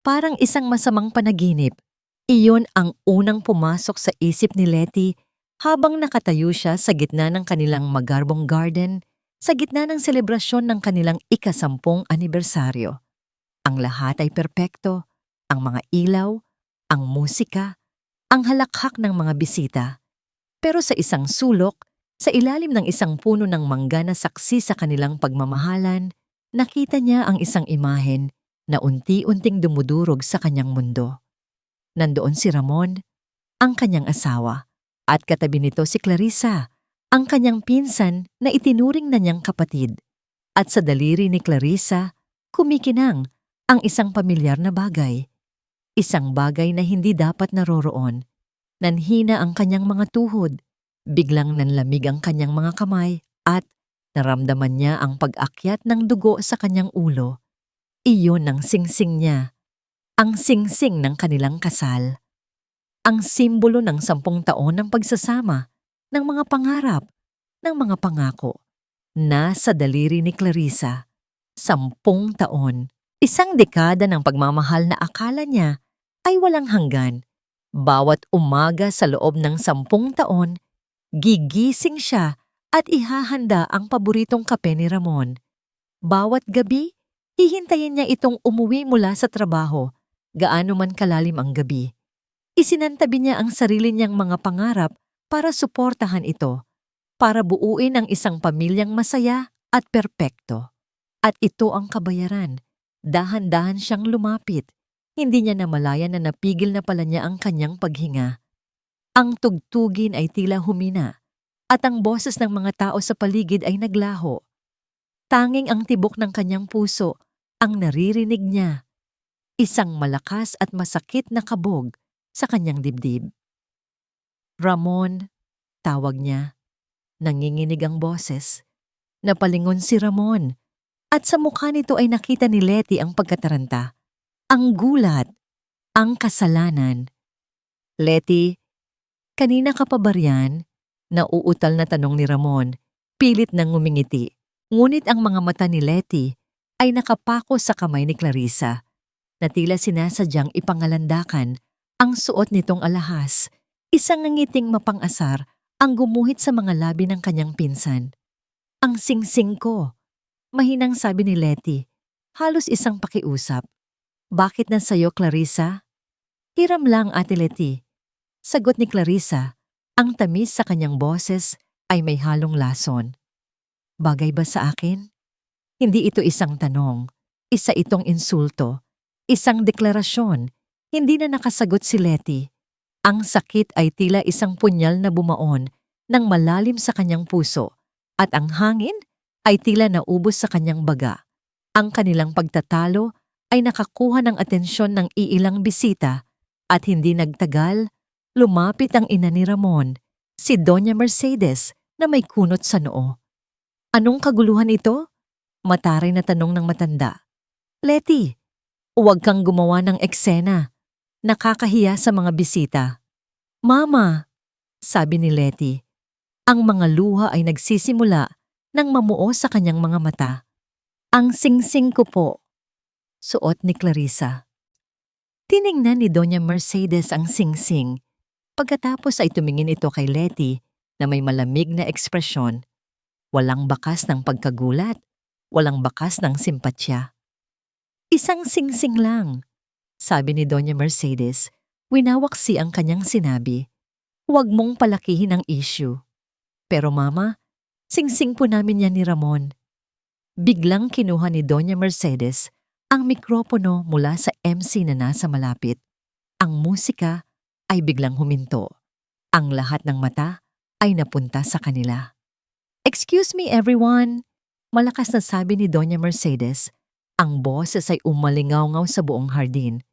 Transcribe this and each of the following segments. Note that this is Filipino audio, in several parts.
Parang isang masamang panaginip. Iyon ang unang pumasok sa isip ni Letty habang nakatayo siya sa gitna ng kanilang magarbong garden, sa gitna ng selebrasyon ng kanilang ika-10 anibersaryo. Ang lahat ay perpekto, ang mga ilaw, ang musika, ang halakhak ng mga bisita. Pero sa isang sulok, sa ilalim ng isang puno ng mangga na saksi sa kanilang pagmamahalan, nakita niya ang isang imahen na unti-unting dumudurog sa kanyang mundo. Nandoon si Ramon, ang kanyang asawa, at katabi nito si Clarissa, ang kanyang pinsan na itinuring na niyang kapatid. At sa daliri ni Clarissa, kumikinang ang isang pamilyar na bagay. Isang bagay na hindi dapat naroroon. Nanhina ang kanyang mga tuhod, biglang nanlamig ang kanyang mga kamay at naramdaman niya ang pag-akyat ng dugo sa kanyang ulo. Iyon ang singsing niya, ang singsing ng kanilang kasal. Ang simbolo ng 10 taon ng pagsasama, ng mga pangarap, ng mga pangako. Nasa daliri ni Clarissa, 10 taon. Isang dekada ng pagmamahal na akala niya ay walang hanggan. Bawat umaga sa loob ng 10 taon, gigising siya at ihahanda ang paboritong kape ni Ramon. Bawat gabi, hihintayin niya itong umuwi mula sa trabaho, gaano man kalalim ang gabi. Isinantabi niya ang sarili niyang mga pangarap para suportahan ito, para buuin ang isang pamilyang masaya at perpekto. At ito ang kabayaran. Dahan-dahan siyang lumapit. Hindi niya namalayan na napigil na pala niya ang kanyang paghinga. Ang tugtugin ay tila humina, at ang boses ng mga tao sa paligid ay naglaho. Tanging ang tibok ng kanyang puso ang naririnig niya. Isang malakas at masakit na kabog sa kanyang dibdib. Ramon, tawag niya. Nanginginig ang boses. Napalingon si Ramon, at sa mukha nito ay nakita ni Letty ang pagkataranta, ang gulat, ang kasalanan. Letty, kanina ka pa ba riyan? Nauutal na tanong ni Ramon, pilit nang ngumingiti. Ngunit ang mga mata ni Letty ay nakapako sa kamay ni Clarissa, na tila sinasadyang ipangalandakan ang suot nitong alahas. Isang ngiting mapang-asar ang gumuhit sa mga labi ng kanyang pinsan. Ang singsing ko, mahinang sabi ni Letty, halos isang pakiusap. Bakit na sa'yo, Clarissa? Hiram lang, Ate Letty. Sagot ni Clarissa, ang tamis sa kanyang boses ay may halong lason. Bagay ba sa akin? Hindi ito isang tanong, isa itong insulto, isang deklarasyon. Hindi na nakasagot si Letty. Ang sakit ay tila isang punyal na bumaon ng malalim sa kanyang puso, at ang hangin ay tila naubos sa kanyang baga. Ang kanilang pagtatalo ay nakakuha ng atensyon ng iilang bisita, at hindi nagtagal, lumapit ang ina ni Ramon, si Doña Mercedes na may kunot sa noo. Anong kaguluhan ito? Mataray na tanong ng matanda. Letty, huwag kang gumawa ng eksena. Nakakahiya sa mga bisita. Mama, sabi ni Letty. Ang mga luha ay nagsisimula nang mamuo sa kanyang mga mata. Ang singsing ko po, suot ni Clarissa. Tiningnan ni Doña Mercedes ang singsing. Pagkatapos ay tumingin ito kay Letty na may malamig na ekspresyon. Walang bakas ng pagkagulat, walang bakas ng simpatya. Isang singsing lang, sabi ni Doña Mercedes. Winawaksi ang kanyang sinabi. Huwag mong palakihin ang issue. Pero mama, singsing po namin yan ni Ramon. Biglang kinuha ni Doña Mercedes ang mikropono mula sa MC na nasa malapit. Ang musika ay biglang huminto. Ang lahat ng mata ay napunta sa kanila. Excuse me everyone, malakas na sabi ni Doña Mercedes. Ang boses ay umalingaw-ngaw sa buong hardin.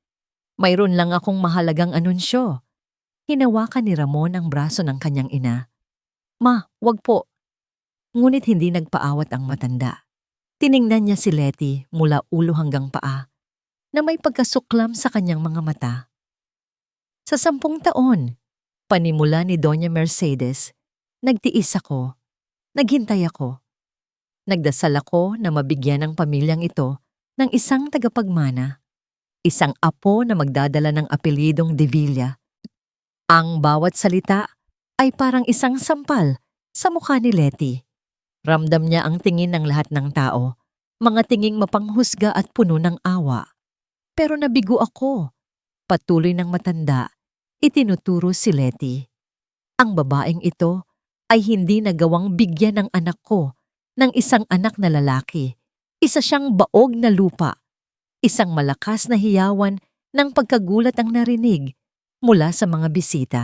Mayroon lang akong mahalagang anunsyo. Hinawakan ni Ramon ang braso ng kanyang ina. Ma, wag po. Ngunit hindi nagpaawat ang matanda. Tiningnan niya si Letty mula ulo hanggang paa, na may pagkasuklam sa kanyang mga mata. Sa 10 taon, panimula ni Doña Mercedes, nagtiis ako, naghintay ako. Nagdasal ako na mabigyan ang pamilyang ito ng isang tagapagmana, isang apo na magdadala ng apelidong De Villa. Ang bawat salita ay parang isang sampal sa mukha ni Letty. Ramdam niya ang tingin ng lahat ng tao, mga tinging mapanghusga at puno ng awa. Pero nabigo ako. Patuloy ng matanda, itinuturo si Letty. Ang babaeng ito ay hindi nagawang bigyan ng anak ko ng isang anak na lalaki. Isa siyang baog na lupa. Isang malakas na hiyawan ng pagkagulat ang narinig mula sa mga bisita.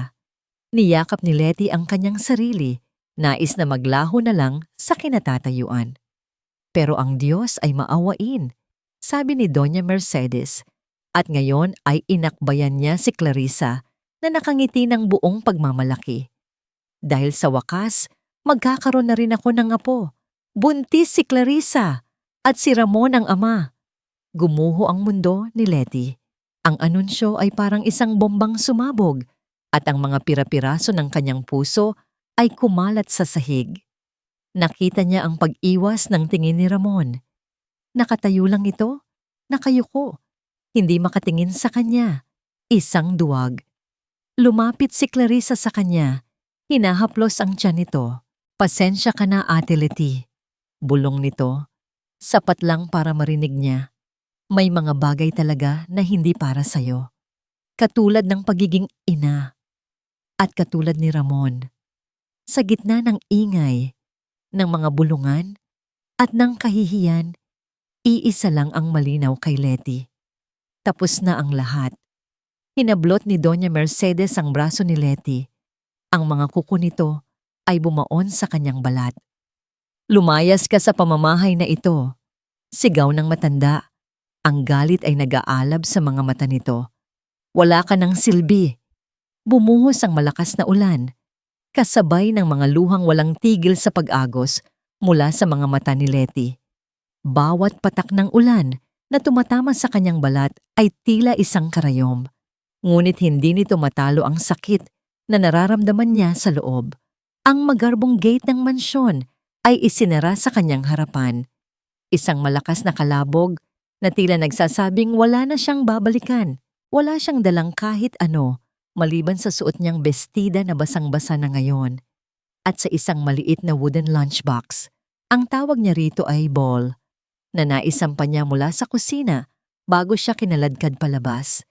Niyakap ni Letty ang kanyang sarili, nais na maglaho na lang sa kinatatayuan. Pero ang Diyos ay maawain, sabi ni Doña Mercedes, at ngayon ay inakbayan niya si Clarissa na nakangiti ng buong pagmamalaki. Dahil sa wakas, magkakaroon na rin ako ng apo. Buntis si Clarissa at si Ramon ang ama. Gumuho ang mundo ni Letty. Ang anunsyo ay parang isang bombang sumabog at ang mga pira-piraso ng kanyang puso ay kumalat sa sahig. Nakita niya ang pag-iwas ng tingin ni Ramon. Nakatayo lang ito, nakayuko, hindi makatingin sa kanya, isang duwag. Lumapit si Clarissa sa kanya, hinahaplos ang tiyan nito. Pasensya ka na, Ate Letty. Bulong nito, sapat lang para marinig niya. May mga bagay talaga na hindi para sa'yo. Katulad ng pagiging ina. At katulad ni Ramon. Sa gitna ng ingay, ng mga bulungan, at ng kahihiyan, iisa lang ang malinaw kay Letty. Tapos na ang lahat. Hinablot ni Doña Mercedes ang braso ni Letty. Ang mga kuko nito ay bumaon sa kanyang balat. Lumayas ka sa pamamahay na ito. Sigaw ng matanda. Ang galit ay nag-aalab sa mga mata nito. Wala ka ng silbi. Bumuhos ang malakas na ulan, kasabay ng mga luhang walang tigil sa pag-agos mula sa mga mata ni Letty. Bawat patak ng ulan na tumatama sa kanyang balat ay tila isang karayom. Ngunit hindi nito matalo ang sakit na nararamdaman niya sa loob. Ang magarbong gate ng mansyon ay isinara sa kanyang harapan. Isang malakas na kalabog na tila nagsasabing wala na siyang babalikan. Wala siyang dalang kahit ano, maliban sa suot niyang bestida na basang-basa na ngayon. At sa isang maliit na wooden lunchbox. Ang tawag niya rito ay ball, na naisampa niya mula sa kusina bago siya kinaladkad palabas.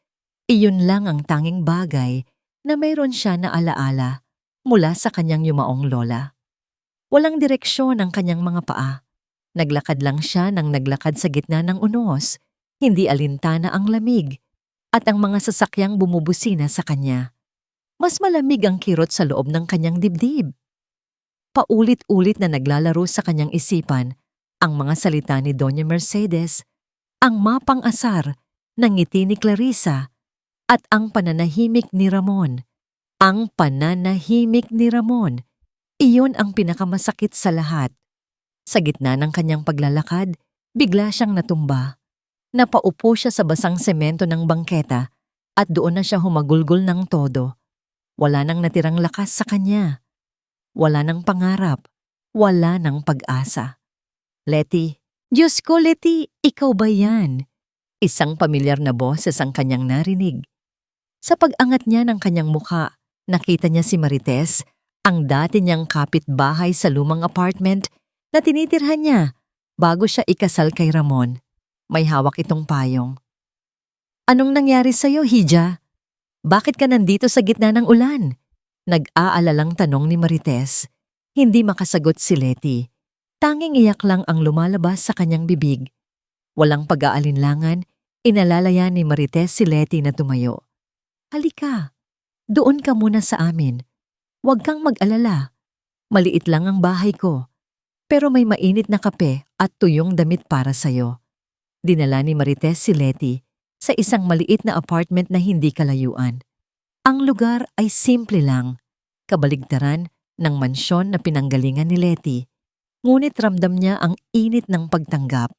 Iyon lang ang tanging bagay na mayroon siya na alaala mula sa kanyang yumaong lola. Walang direksyon ang kanyang mga paa. Naglakad lang siya nang naglakad sa gitna ng unos, hindi alintana ang lamig, at ang mga sasakyang bumubusina sa kanya. Mas malamig ang kirot sa loob ng kanyang dibdib. Paulit-ulit na naglalaro sa kanyang isipan ang mga salita ni Doña Mercedes, ang mapang-asar ng ngiti ni Clarissa, at ang pananahimik ni Ramon. Ang pananahimik ni Ramon, iyon ang pinakamasakit sa lahat. Sa gitna ng kanyang paglalakad, bigla siyang natumba. Napaupo siya sa basang semento ng bangketa at doon na siya humagulgol ng todo. Wala nang natirang lakas sa kanya. Wala nang pangarap. Wala nang pag-asa. Letty, Diyos ko Letty, ikaw ba yan? Isang pamilyar na boses ang kanyang narinig. Sa pag-angat niya ng kanyang mukha, nakita niya si Marites, ang dati niyang kapitbahay sa lumang apartment na tinitirhan niya bago siya ikasal kay Ramon. May hawak itong payong. Anong nangyari sa'yo, Hija? Bakit ka nandito sa gitna ng ulan? Nag-aalalang tanong ni Marites. Hindi makasagot si Letty. Tanging iyak lang ang lumalabas sa kanyang bibig. Walang pag-aalinlangan, inalalaya ni Marites si Letty na tumayo. Halika, doon ka muna sa amin. Huwag kang mag-alala. Maliit lang ang bahay ko. Pero may mainit na kape at tuyong damit para sa'yo. Dinala ni Marites si Letty sa isang maliit na apartment na hindi kalayuan. Ang lugar ay simple lang, kabaligtaran ng mansyon na pinanggalingan ni Letty. Ngunit ramdam niya ang init ng pagtanggap.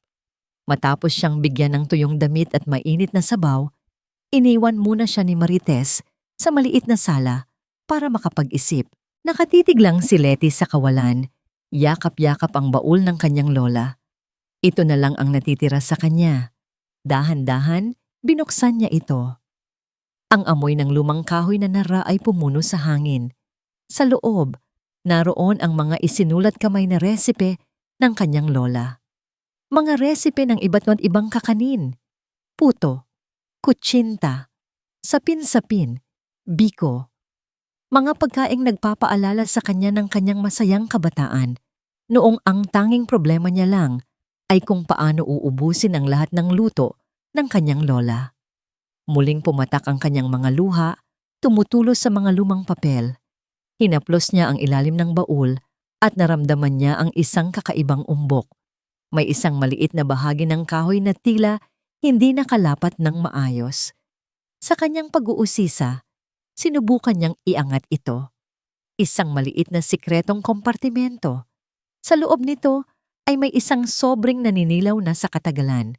Matapos siyang bigyan ng tuyong damit at mainit na sabaw, iniwan muna siya ni Marites sa maliit na sala para makapag-isip. Nakatitig lang si Letty sa kawalan. Yakap-yakap ang baul ng kanyang lola. Ito na lang ang natitira sa kanya. Dahan-dahan, Binuksan niya ito. Ang amoy ng lumang kahoy na nara ay pumuno sa hangin. Sa loob, naroon ang mga isinulat kamay na resipe ng kanyang lola. Mga resipe ng iba't ibang kakanin. Puto, kutsinta, sapin-sapin, biko. Mga pagkaing nagpapaalala sa kanya ng kanyang masayang kabataan, noong ang tanging problema niya lang ay kung paano uubusin ang lahat ng luto ng kanyang lola. Muling pumatak ang kanyang mga luha, tumutulos sa mga lumang papel. Hinaplos niya ang ilalim ng baul at naramdaman niya ang isang kakaibang umbok. May isang maliit na bahagi ng kahoy na tila hindi nakalapat ng maayos. Sa kanyang pag-uusisa, sinubukan niyang iangat ito. Isang maliit na sikretong kompartimento. Sa loob nito ay may isang sobrang naninilaw na sa katagalan.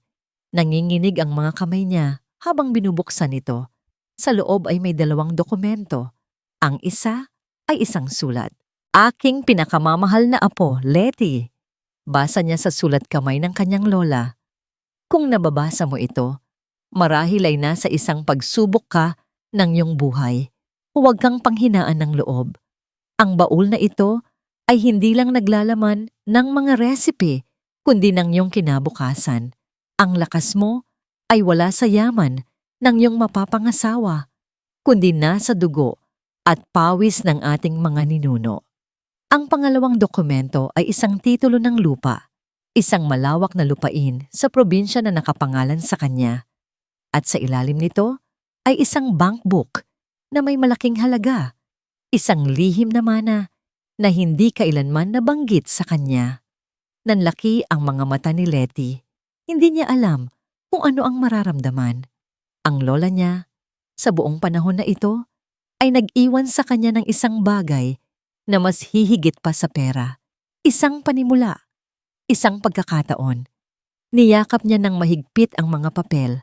Nanginginig ang mga kamay niya habang binubuksan ito. Sa loob ay may 2 dokumento. Ang isa ay isang sulat. Aking pinakamamahal na apo, Letty. Basa niya sa sulat kamay ng kanyang lola. Kung nababasa mo ito, marahil ay nasa isang pagsubok ka ng iyong buhay. Huwag kang panghinaan ng loob. Ang baul na ito ay hindi lang naglalaman ng mga recipe, kundi ng iyong kinabukasan. Ang lakas mo ay wala sa yaman ng iyong mapapangasawa, kundi nasa dugo at pawis ng ating mga ninuno. Ang pangalawang dokumento ay isang titulo ng lupa, isang malawak na lupain sa probinsya na nakapangalan sa kanya. At sa ilalim nito ay isang bank book na may malaking halaga, isang lihim na mana na hindi kailanman nabanggit sa kanya. Nanlaki ang mga mata ni Letty. Hindi niya alam kung ano ang mararamdaman. Ang lola niya, sa buong panahon na ito, ay nag-iwan sa kanya ng isang bagay na mas hihigit pa sa pera. Isang panimula, isang pagkakataon. Niyakap niya ng mahigpit ang mga papel.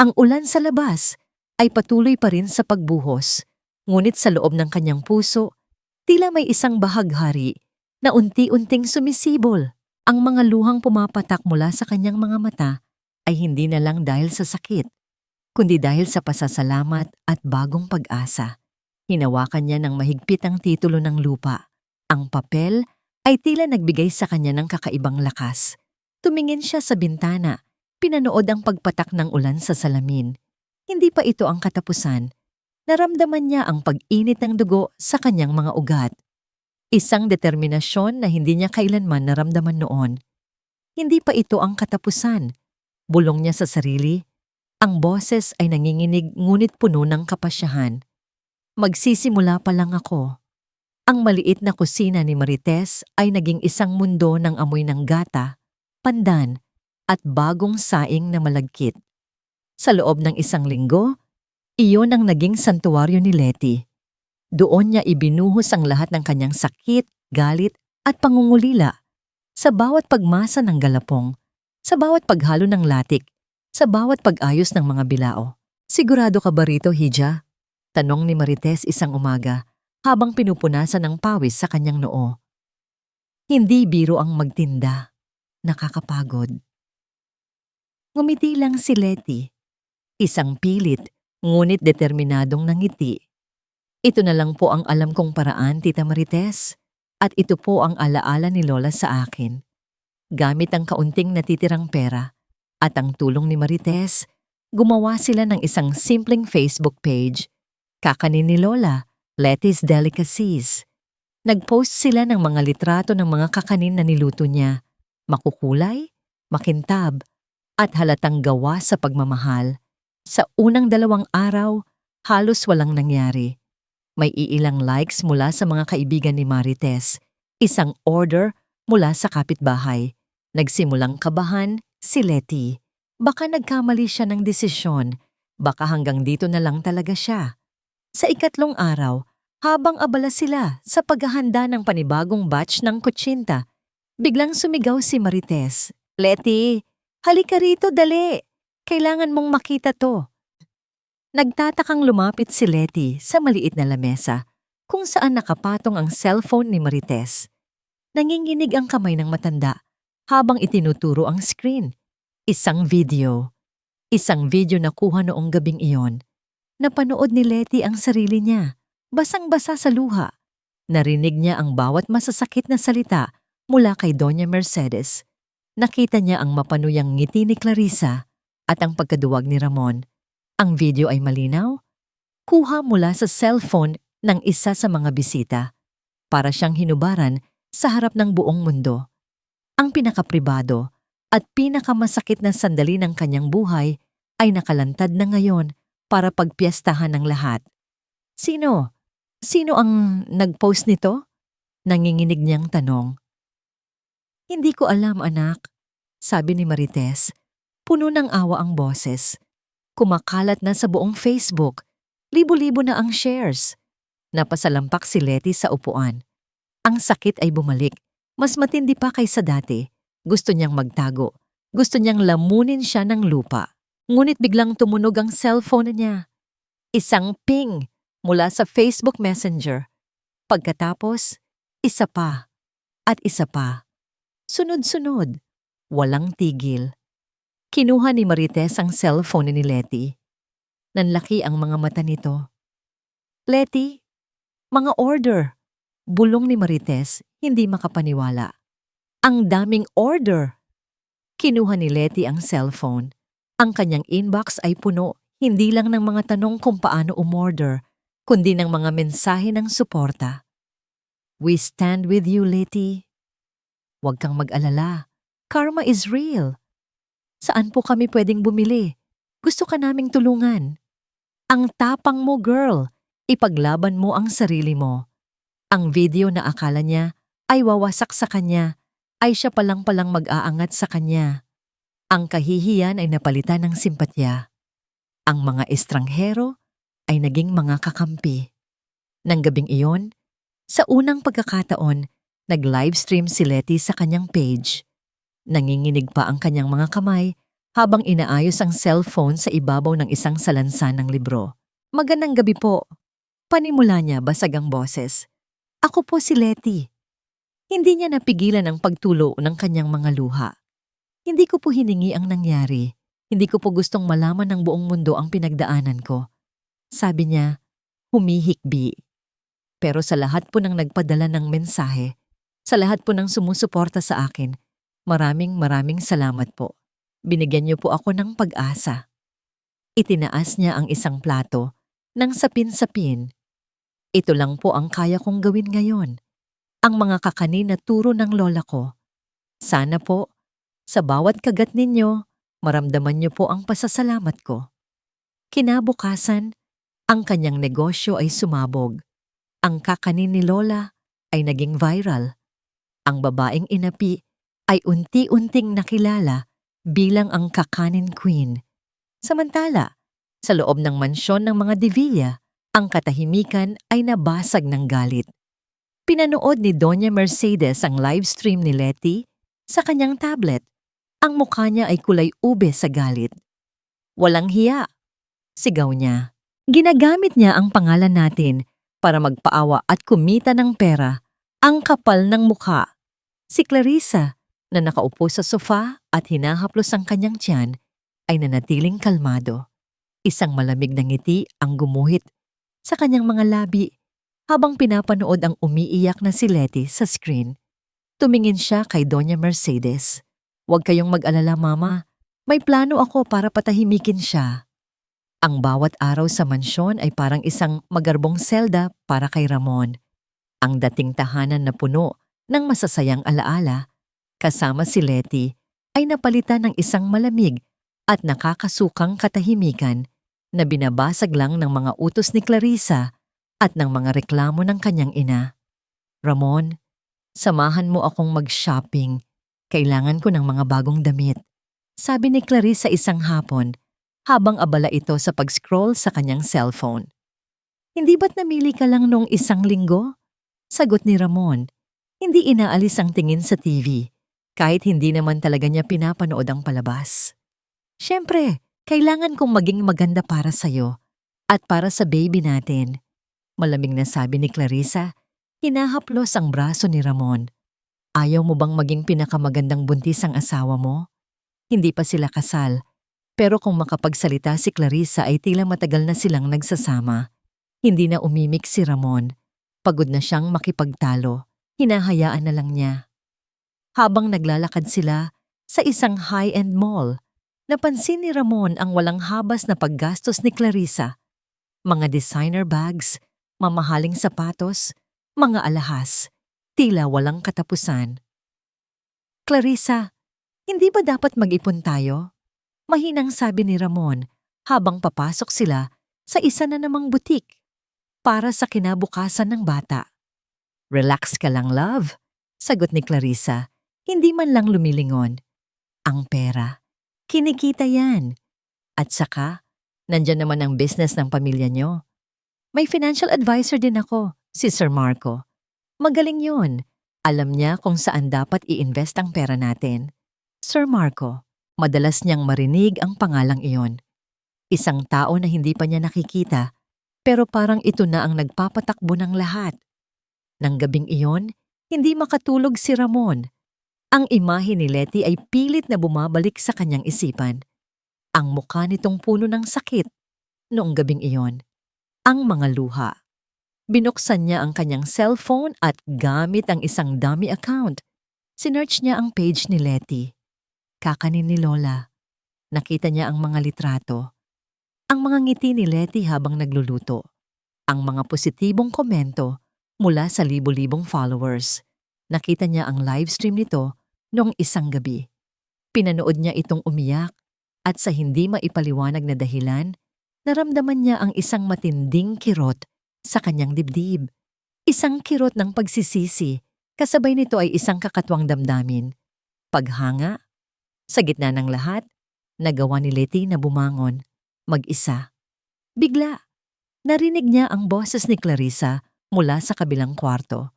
Ang ulan sa labas ay patuloy pa rin sa pagbuhos, ngunit sa loob ng kanyang puso, tila may isang bahaghari na unti-unting sumisibol. Ang mga luhang pumapatak mula sa kanyang mga mata ay hindi na lang dahil sa sakit, kundi dahil sa pasasalamat at bagong pag-asa. Hinawakan niya ng mahigpit ang titulo ng lupa. Ang papel ay tila nagbigay sa kanya ng kakaibang lakas. Tumingin siya sa bintana, pinanood ang pagpatak ng ulan sa salamin. Hindi pa ito ang katapusan. Naramdaman niya ang pag-init ng dugo sa kanyang mga ugat. Isang determinasyon na hindi niya kailanman naramdaman noon. Hindi pa ito ang katapusan. Bulong niya sa sarili. Ang boses ay nanginginig ngunit puno ng kapasyahan. Magsisimula pa lang ako. Ang maliit na kusina ni Marites ay naging isang mundo ng amoy ng gata, pandan, at bagong saing na malagkit. Sa loob ng 1 linggo, iyon ang naging santuwaryo ni Letty. Doon niya ibinuhos ang lahat ng kanyang sakit, galit, at pangungulila. Sa bawat pagmasa ng galapong, sa bawat paghalo ng latik, sa bawat pag-ayos ng mga bilao. Sigurado ka ba rito, Hija? Tanong ni Marites isang umaga habang pinupunasan ng pawis sa kanyang noo. Hindi biro ang magtinda. Nakakapagod. Ngumiti lang si Letty. Isang pilit, ngunit determinadong nangiti. Ito na lang po ang alam kong paraan, Tita Marites, at ito po ang alaala ni Lola sa akin. Gamit ang kaunting natitirang pera at ang tulong ni Marites, gumawa sila ng isang simpleng Facebook page. Kakanin ni Lola, Letty's Delicacies. Nag-post sila ng mga litrato ng mga kakanin na niluto niya. Makukulay, makintab, at halatang gawa sa pagmamahal. Sa unang 2 araw, halos walang nangyari. May iilang likes mula sa mga kaibigan ni Marites. Isang order mula sa kapitbahay. Nagsimulang kabahan si Letty. Baka nagkamali siya ng desisyon. Baka hanggang dito na lang talaga siya. Sa 3 araw, habang abala sila sa paghahanda ng panibagong batch ng kutsinta, biglang sumigaw si Marites. Letty, halika rito, dali! Kailangan mong makita to. Nagtatakang lumapit si Letty sa maliit na lamesa kung saan nakapatong ang cellphone ni Marites. Nanginginig ang kamay ng matanda habang itinuturo ang screen. Isang video. Isang video na kuha noong gabing iyon. Napanood ni Letty ang sarili niya, basang-basa sa luha. Narinig niya ang bawat masasakit na salita mula kay Doña Mercedes. Nakita niya ang mapanuyang ngiti ni Clarissa at ang pagkaduwag ni Ramon. Ang video ay malinaw, kuha mula sa cellphone ng isa sa mga bisita. Para siyang hinubaran sa harap ng buong mundo. Ang pinakapribado at pinakamasakit na sandali ng kanyang buhay ay nakalantad na ngayon para pagpiyastahan ng lahat. Sino? Sino ang nag-post nito? Nanginginig niyang tanong. Hindi ko alam, anak, sabi ni Marites. Puno ng awa ang boses. Kumakalat na sa buong Facebook. Libo-libo na ang shares. Napasalampak si Letty sa upuan. Ang sakit ay bumalik. Mas matindi pa kaysa dati. Gusto niyang magtago. Gusto niyang lamunin siya ng lupa. Ngunit biglang tumunog ang cellphone niya. Isang ping mula sa Facebook Messenger. Pagkatapos, isa pa at isa pa. Sunod-sunod. Walang tigil. Kinuha ni Marites ang cellphone ni Letty. Nanlaki ang mga mata nito. Letty, mga order. Bulong ni Marites, hindi makapaniwala. Ang daming order. Kinuha ni Letty ang cellphone. Ang kanyang inbox ay puno, hindi lang ng mga tanong kung paano umorder, kundi ng mga mensahe ng suporta. We stand with you, Letty. Huwag kang mag-alala. Karma is real. Saan po kami pwedeng bumili? Gusto ka naming tulungan. Ang tapang mo, girl. Ipaglaban mo ang sarili mo. Ang video na akala niya ay wawasak sa kanya ay siya palang mag-aangat sa kanya. Ang kahihiyan ay napalitan ng simpatya. Ang mga estranghero ay naging mga kakampi. Nang gabing iyon, sa unang pagkakataon, nag-livestream si Letty sa kanyang page. Nanginginig pa ang kanyang mga kamay habang inaayos ang cellphone sa ibabaw ng isang salansan ng libro. Magandang gabi po. Panimula niya basag ang boses. Ako po si Letty. Hindi niya napigilan ang pagtulo ng kanyang mga luha. Hindi ko po hiningi ang nangyari. Hindi ko po gustong malaman ng buong mundo ang pinagdaanan ko. Sabi niya, humihikbi. Pero sa lahat po ng nagpadala ng mensahe, sa lahat po ng sumusuporta sa akin, maraming salamat po. Binigyan niyo po ako ng pag-asa. Itinaas niya ang isang plato ng sapin-sapin. Ito lang po ang kaya kong gawin ngayon. Ang mga kakanin na turo ng lola ko. Sana po, sa bawat kagat ninyo, maramdaman niyo po ang pasasalamat ko. Kinabukasan, ang kanyang negosyo ay sumabog. Ang kakanin ni lola ay naging viral. Ang babaeng inapi ay unti-unting nakilala bilang ang kakanin queen. Samantala, sa loob ng mansyon ng mga Divilla, ang katahimikan ay nabasag ng galit. Pinanood ni Doña Mercedes ang livestream ni Letty sa kanyang tablet. Ang mukha niya ay kulay ube sa galit. Walang hiya, sigaw niya. Ginagamit niya ang pangalan natin para magpaawa at kumita ng pera. Ang kapal ng mukha. Si Clarissa, na nakaupo sa sofa at hinahaplos ang kanyang tiyan, ay nanatiling kalmado. Isang malamig na ngiti ang gumuhit sa kanyang mga labi habang pinapanood ang umiiyak na si Letty sa screen. Tumingin siya kay Doña Mercedes. Huwag kayong mag-alala, Mama. May plano ako para patahimikin siya. Ang bawat araw sa mansyon ay parang isang magarbong selda para kay Ramon. Ang dating tahanan na puno ng masasayang alaala, kasama si Letty, ay napalitan ng isang malamig at nakakasukang katahimikan na binabasag lang ng mga utos ni Clarissa at ng mga reklamo ng kanyang ina. Ramon, samahan mo akong mag-shopping. Kailangan ko ng mga bagong damit. Sabi ni Clarissa isang hapon habang abala ito sa pag-scroll sa kanyang cellphone. Hindi ba't namili ka lang nung isang linggo? Sagot ni Ramon. Hindi inaalis ang tingin sa TV kahit hindi naman talaga niya pinapanood ang palabas. Siyempre, kailangan kong maging maganda para sa'yo at para sa baby natin. Malamig na sabi ni Clarissa, hinahaplos ang braso ni Ramon. Ayaw mo bang maging pinakamagandang buntis ang asawa mo? Hindi pa sila kasal, Pero kung makapagsalita si Clarissa ay tila matagal na silang nagsasama. Hindi na umimik si Ramon. Pagod na siyang makipagtalo. Hinahayaan na lang niya. Habang naglalakad sila sa isang high-end mall, napansin ni Ramon ang walang habas na paggastos ni Clarissa. Mga designer bags, mamahaling sapatos, mga alahas, tila walang katapusan. Clarissa, hindi ba dapat mag-ipon tayo? Mahinang sabi ni Ramon habang papasok sila sa isa na namang butik para sa kinabukasan ng bata. Relax ka lang, love, sagot ni Clarissa, hindi man lang lumilingon. Ang pera, kinikita yan. At saka, nandyan naman ang business ng pamilya nyo. May financial advisor din ako, si Sir Marco. Magaling yun. Alam niya kung saan dapat i-invest ang pera natin. Sir Marco, madalas niyang marinig ang pangalang iyon. Isang tao na hindi pa niya nakikita, pero parang ito na ang nagpapatakbo ng lahat. Nang gabing iyon, hindi makatulog si Ramon. Ang imahe ni Letty ay pilit na bumabalik sa kanyang isipan. Ang mukha nitong puno ng sakit noong gabing iyon. Ang mga luha. Binuksan niya ang kanyang cellphone at gamit ang isang dummy account. Sinearch niya ang page ni Letty. Kakanin ni Lola. Nakita niya ang mga litrato. Ang mga ngiti ni Letty habang nagluluto. Ang mga positibong komento mula sa libo-libong followers. Nakita niya ang livestream nito noong isang gabi. Pinanood niya itong umiyak at sa hindi maipaliwanag na dahilan, naramdaman niya ang isang matinding kirot sa kanyang dibdib. Isang kirot ng pagsisisi, kasabay nito ay isang kakatwang damdamin. Paghanga. Sa gitna ng lahat, nagawa ni Letty na bumangon, mag-isa. Bigla, narinig niya ang boses ni Clarissa mula sa kabilang kwarto.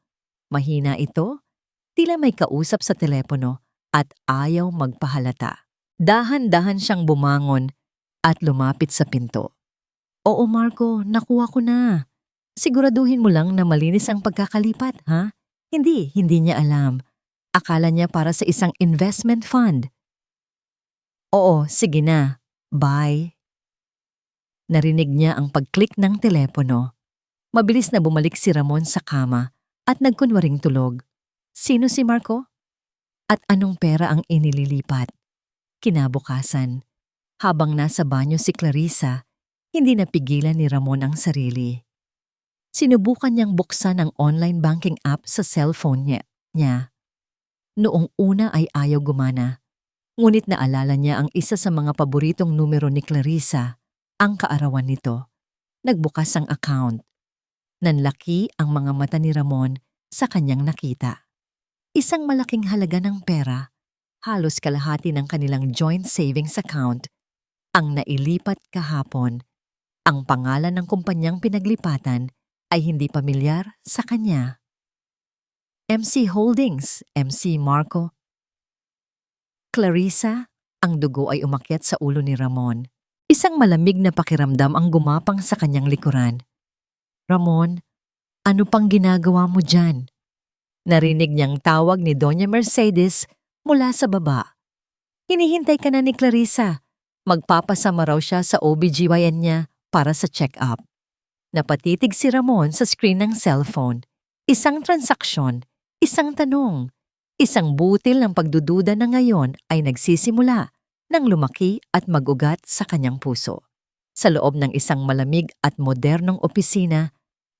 Mahina ito, tila may kausap sa telepono at ayaw magpahalata. Dahan-dahan siyang bumangon at lumapit sa pinto. Oo Marco, nakuha ko na. Siguraduhin mo lang na malinis ang pagkakalipat, ha? Hindi niya alam. Akala niya para sa isang investment fund. Oo, sige na. Bye. Narinig niya ang pag-click ng telepono. Mabilis na bumalik si Ramon sa kama at nagkunwaring tulog. Sino si Marco? At anong pera ang inililipat? Kinabukasan, habang nasa banyo si Clarissa, hindi napigilan ni Ramon ang sarili. Sinubukan niyang buksan ang online banking app sa cellphone niya. Noong una ay ayaw gumana. Ngunit naalala niya ang isa sa mga paboritong numero ni Clarissa, ang kaarawan nito. Nagbukas ang account. Nanlaki ang mga mata ni Ramon sa kanyang nakita. Isang malaking halaga ng pera, halos kalahati ng kanilang joint savings account, ang nailipat kahapon. Ang pangalan ng kumpanyang pinaglipatan ay hindi pamilyar sa kanya. MC Holdings, MC Marco. Clarissa, ang dugo ay umakyat sa ulo ni Ramon. Isang malamig na pakiramdam ang gumapang sa kanyang likuran. Ramon, ano pang ginagawa mo dyan? Narinig niyang tawag ni Doña Mercedes mula sa baba. Hinihintay ka na ni Clarissa. Magpapasama raw siya sa OBGYN niya para sa check-up. Napatitig si Ramon sa screen ng cellphone. Isang transaksyon, isang tanong, isang butil ng pagdududa na ngayon ay nagsisimula nang lumaki at magugat sa kanyang puso. Sa loob ng isang malamig at modernong opisina,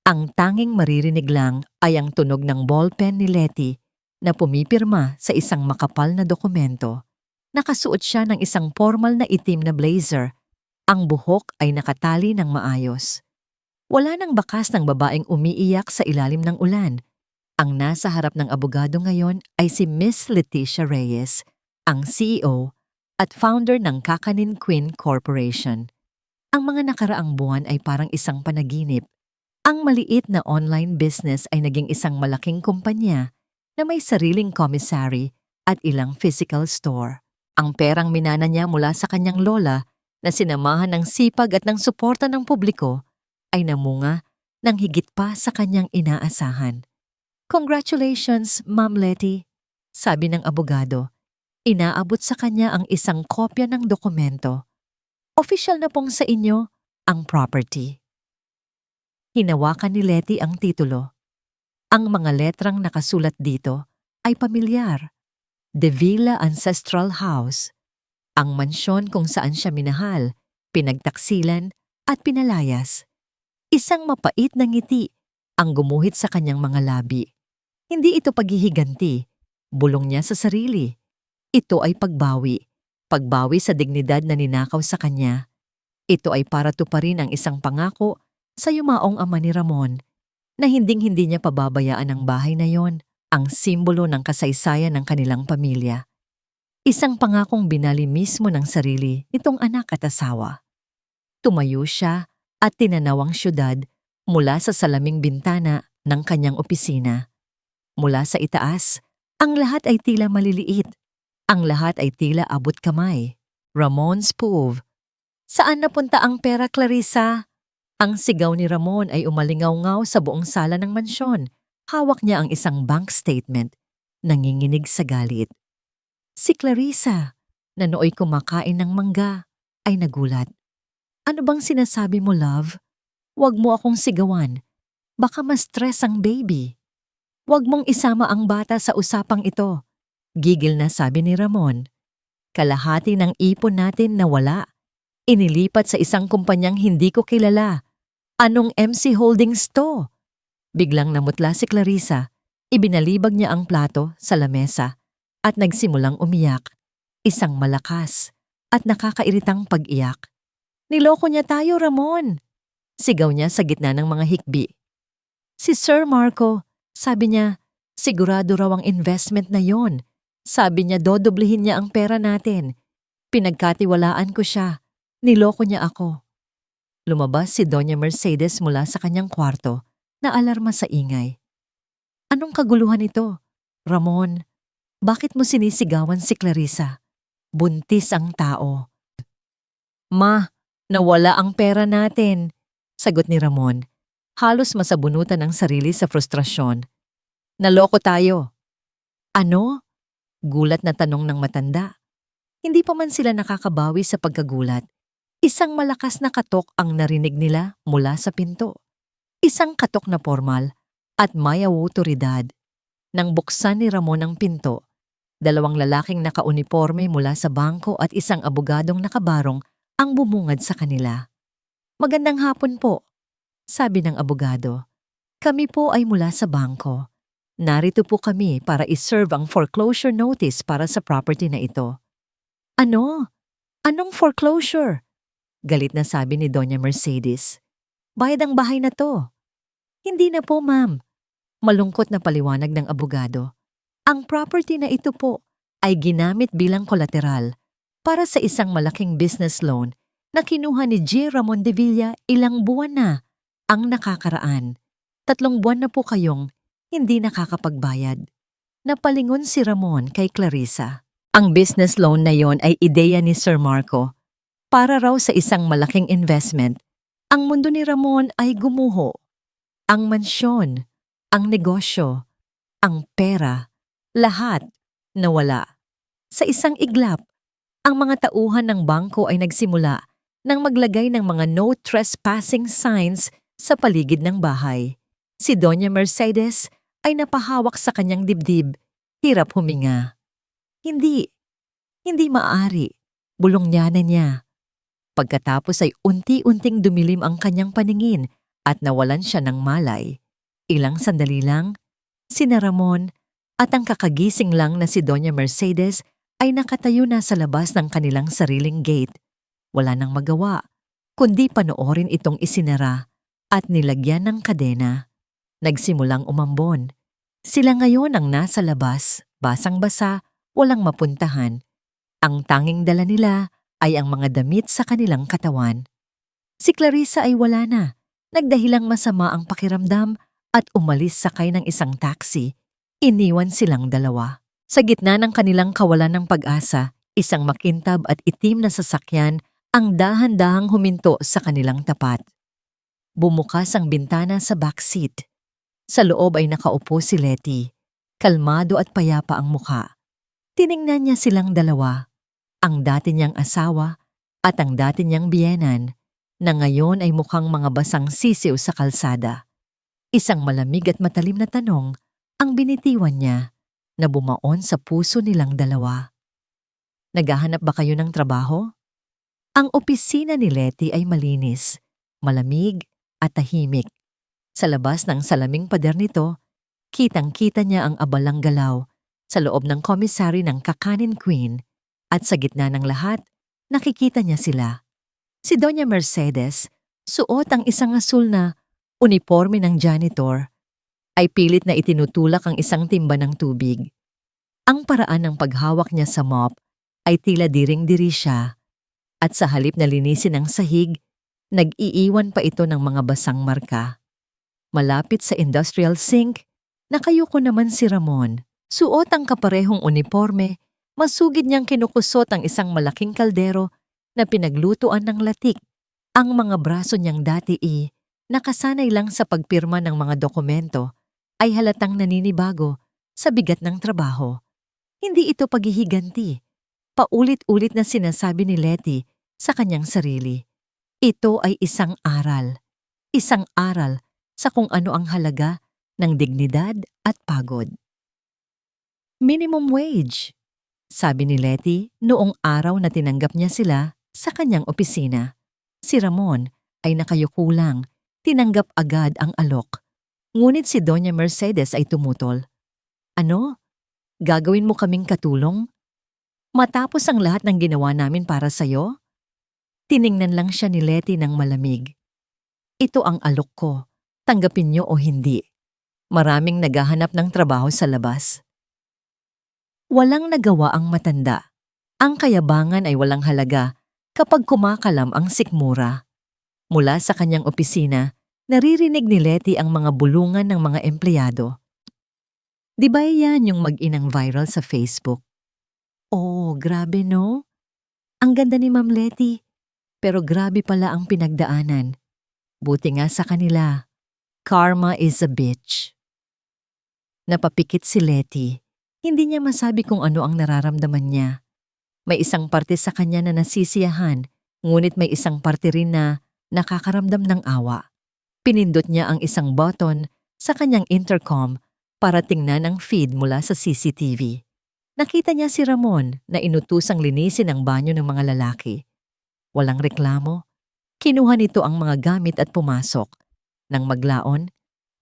ang tanging maririnig lang ay ang tunog ng ballpen ni Letty na pumipirma sa isang makapal na dokumento. Nakasuot siya ng isang formal na itim na blazer. Ang buhok ay nakatali ng maayos. Wala nang bakas ng babaeng umiiyak sa ilalim ng ulan. Ang nasa harap ng abogado ngayon ay si Miss Leticia Reyes, ang CEO at founder ng Kakanin Queen Corporation. Ang mga nakaraang buwan ay parang isang panaginip. Ang maliit na online business ay naging isang malaking kumpanya na may sariling commissary at ilang physical store. Ang perang minana niya mula sa kanyang lola na sinamahan ng sipag at ng suporta ng publiko ay namunga ng higit pa sa kanyang inaasahan. Congratulations, Ma'am Letty, sabi ng abogado. Inaabot sa kanya ang isang kopya ng dokumento. Opisyal na pong sa inyo ang property. Hinawakan ni Letty ang titulo. Ang mga letrang nakasulat dito ay pamilyar. De Villa Ancestral House, ang mansyon kung saan siya minahal, pinagtaksilan at pinalayas. Isang mapait na ngiti ang gumuhit sa kanyang mga labi. Hindi ito paghihiganti, bulong niya sa sarili. Ito ay pagbawi. Pagbawi sa dignidad na ninakaw sa kanya. Ito ay para tuparin ang isang pangako sa yumaong ama ni Ramon na hinding-hindi niya pababayaan ang bahay na yon, ang simbolo ng kasaysayan ng kanilang pamilya. Isang pangakong binali mismo ng sarili nitong anak at asawa. Tumayo siya at tinanaw ang syudad mula sa salaming bintana ng kanyang opisina. Mula sa itaas, ang lahat ay tila maliliit. Ang lahat ay tila abot kamay. Ramon's Puv. Saan napunta ang pera, Clarissa? Ang sigaw ni Ramon ay umalingaw-ngaw sa buong sala ng mansyon. Hawak niya ang isang bank statement. Nanginginig sa galit. Si Clarissa, na nooy kumakain ng mangga, ay nagulat. Ano bang sinasabi mo, love? Huwag mo akong sigawan. Baka ma-stress ang baby. Huwag mong isama ang bata sa usapang ito. Gigil na sabi ni Ramon. Kalahati ng ipon natin nawala. Inilipat sa isang kumpanyang hindi ko kilala. Anong MC Holdings to? Biglang namutla si Clarissa. Ibinalibag niya ang plato sa lamesa at nagsimulang umiyak. Isang malakas at nakakairitang pag-iyak. Niloko niya tayo, Ramon. Sigaw niya sa gitna ng mga hikbi. Si Sir Marco, sabi niya, sigurado raw ang investment na yon. Sabi niya dodoblihin niya ang pera natin. Pinagkatiwalaan ko siya. Niloko niya ako. Lumabas si Doña Mercedes mula sa kanyang kwarto na alarma sa ingay. Anong kaguluhan ito? Ramon, bakit mo sinisigawan si Clarissa? Buntis ang tao. Ma, nawala ang pera natin, sagot ni Ramon. Halos masabunutan ang sarili sa frustrasyon. Naloko tayo. Ano? Gulat na tanong ng matanda. Hindi pa man sila nakakabawi sa pagkagulat. Isang malakas na katok ang narinig nila mula sa pinto. Isang katok na formal at may awtoridad. Nang buksan ni Ramon ang pinto, dalawang lalaking nakauniporme mula sa bangko at isang abogadong nakabarong ang bumungad sa kanila. Magandang hapon po, sabi ng abogado. Kami po ay mula sa bangko. Narito po kami para iserve ang foreclosure notice para sa property na ito. Ano? Anong foreclosure? Galit na sabi ni Doña Mercedes. Bayad ang bahay na to. Hindi na po, ma'am. Malungkot na paliwanag ng abogado. Ang property na ito po ay ginamit bilang kolateral para sa isang malaking business loan na kinuha ni G. Ramon de Villa ilang buwan na ang nakakaraan. 3 buwan na po kayong hindi nakakapagbayad. Napalingon si Ramon kay Clarissa. Ang business loan na yon ay ideya ni Sir Marco. Para raw sa isang malaking investment, ang mundo ni Ramon ay gumuho. Ang mansyon, ang negosyo, ang pera, lahat nawala. Sa isang iglap, ang mga tauhan ng bangko ay nagsimula nang maglagay ng mga no trespassing signs sa paligid ng bahay. Si Doña Mercedes ay napahawak sa kanyang dibdib, hirap huminga. Hindi maaari, bulong niya. Pagkatapos ay unti-unting dumilim ang kanyang paningin at nawalan siya ng malay. Ilang sandali lang, sina Ramon at ang kakagising lang na si Doña Mercedes ay nakatayo na sa labas ng kanilang sariling gate. Wala nang magawa, kundi panoorin itong isinara at nilagyan ng kadena. Nagsimulang umambon. Sila ngayon ang nasa labas, basang-basa, walang mapuntahan. Ang tanging dala nila ay ang mga damit sa kanilang katawan. Si Clarissa ay wala na. Nagdahilang masama ang pakiramdam at umalis sakay ng isang taxi. Iniwan silang dalawa. Sa gitna ng kanilang kawalan ng pag-asa, isang makintab at itim na sasakyan ang dahan-dahang huminto sa kanilang tapat. Bumukas ang bintana sa backseat. Sa loob ay nakaupo si Letty. Kalmado at payapa ang mukha. Tiningnan niya silang dalawa. Ang dati niyang asawa at ang dati niyang biyenan na ngayon ay mukhang mga basang sisiw sa kalsada. Isang malamig at matalim na tanong ang binitiwan niya na bumaon sa puso nilang dalawa. Naghahanap ba kayo ng trabaho? Ang opisina ni Letty ay malinis, malamig at tahimik. Sa labas ng salaming pader nito, kitang-kita niya ang abalang galaw sa loob ng komisary ng Kakanin Queen at sa gitna ng lahat, nakikita niya sila. Si Doña Mercedes, suot ang isang asul na uniforme ng janitor, ay pilit na itinutulak ang isang timba ng tubig. Ang paraan ng paghawak niya sa mop ay tila diring-diri siya at sa halip na linisin ang sahig, nag-iiwan pa ito ng mga basang marka. Malapit sa industrial sink, nakayuko naman si Ramon. Suot ang kaparehong uniforme, masugid niyang kinukusot ang isang malaking kaldero na pinaglutuan ng latik. Ang mga braso niyang dati nakasanay lang sa pagpirma ng mga dokumento, ay halatang naninibago sa bigat ng trabaho. Hindi ito paghihiganti. Paulit-ulit na sinasabi ni Letty sa kanyang sarili. Ito ay isang aral. Isang aral sa kung ano ang halaga ng dignidad at pagod. Minimum wage, sabi ni Letty noong araw na tinanggap niya sila sa kanyang opisina. Si Ramon ay nakayuko lang, tinanggap agad ang alok. Ngunit si Doña Mercedes ay tumutol. Ano? Gagawin mo kaming katulong? Matapos ang lahat ng ginawa namin para sa'yo? Tiningnan lang siya ni Letty ng malamig. Ito ang alok ko. Tanggapin niyo o hindi. Maraming naghahanap ng trabaho sa labas. Walang nagawa ang matanda. Ang kayabangan ay walang halaga kapag kumakalam ang sikmura. Mula sa kanyang opisina, naririnig ni Letty ang mga bulungan ng mga empleyado. Di ba yan yung mag-inang viral sa Facebook? Oh, grabe no? Ang ganda ni Ma'am Letty, pero grabe pala ang pinagdaanan. Buti nga sa kanila. Karma is a bitch. Napapikit si Letty. Hindi niya masabi kung ano ang nararamdaman niya. May isang parte sa kanya na nasisiyahan, ngunit may isang parte rin na nakakaramdam ng awa. Pinindot niya ang isang button sa kanyang intercom para tingnan ang feed mula sa CCTV. Nakita niya si Ramon na inutusang linisin ang banyo ng mga lalaki. Walang reklamo. Kinuha nito ang mga gamit at pumasok. Nang maglaon,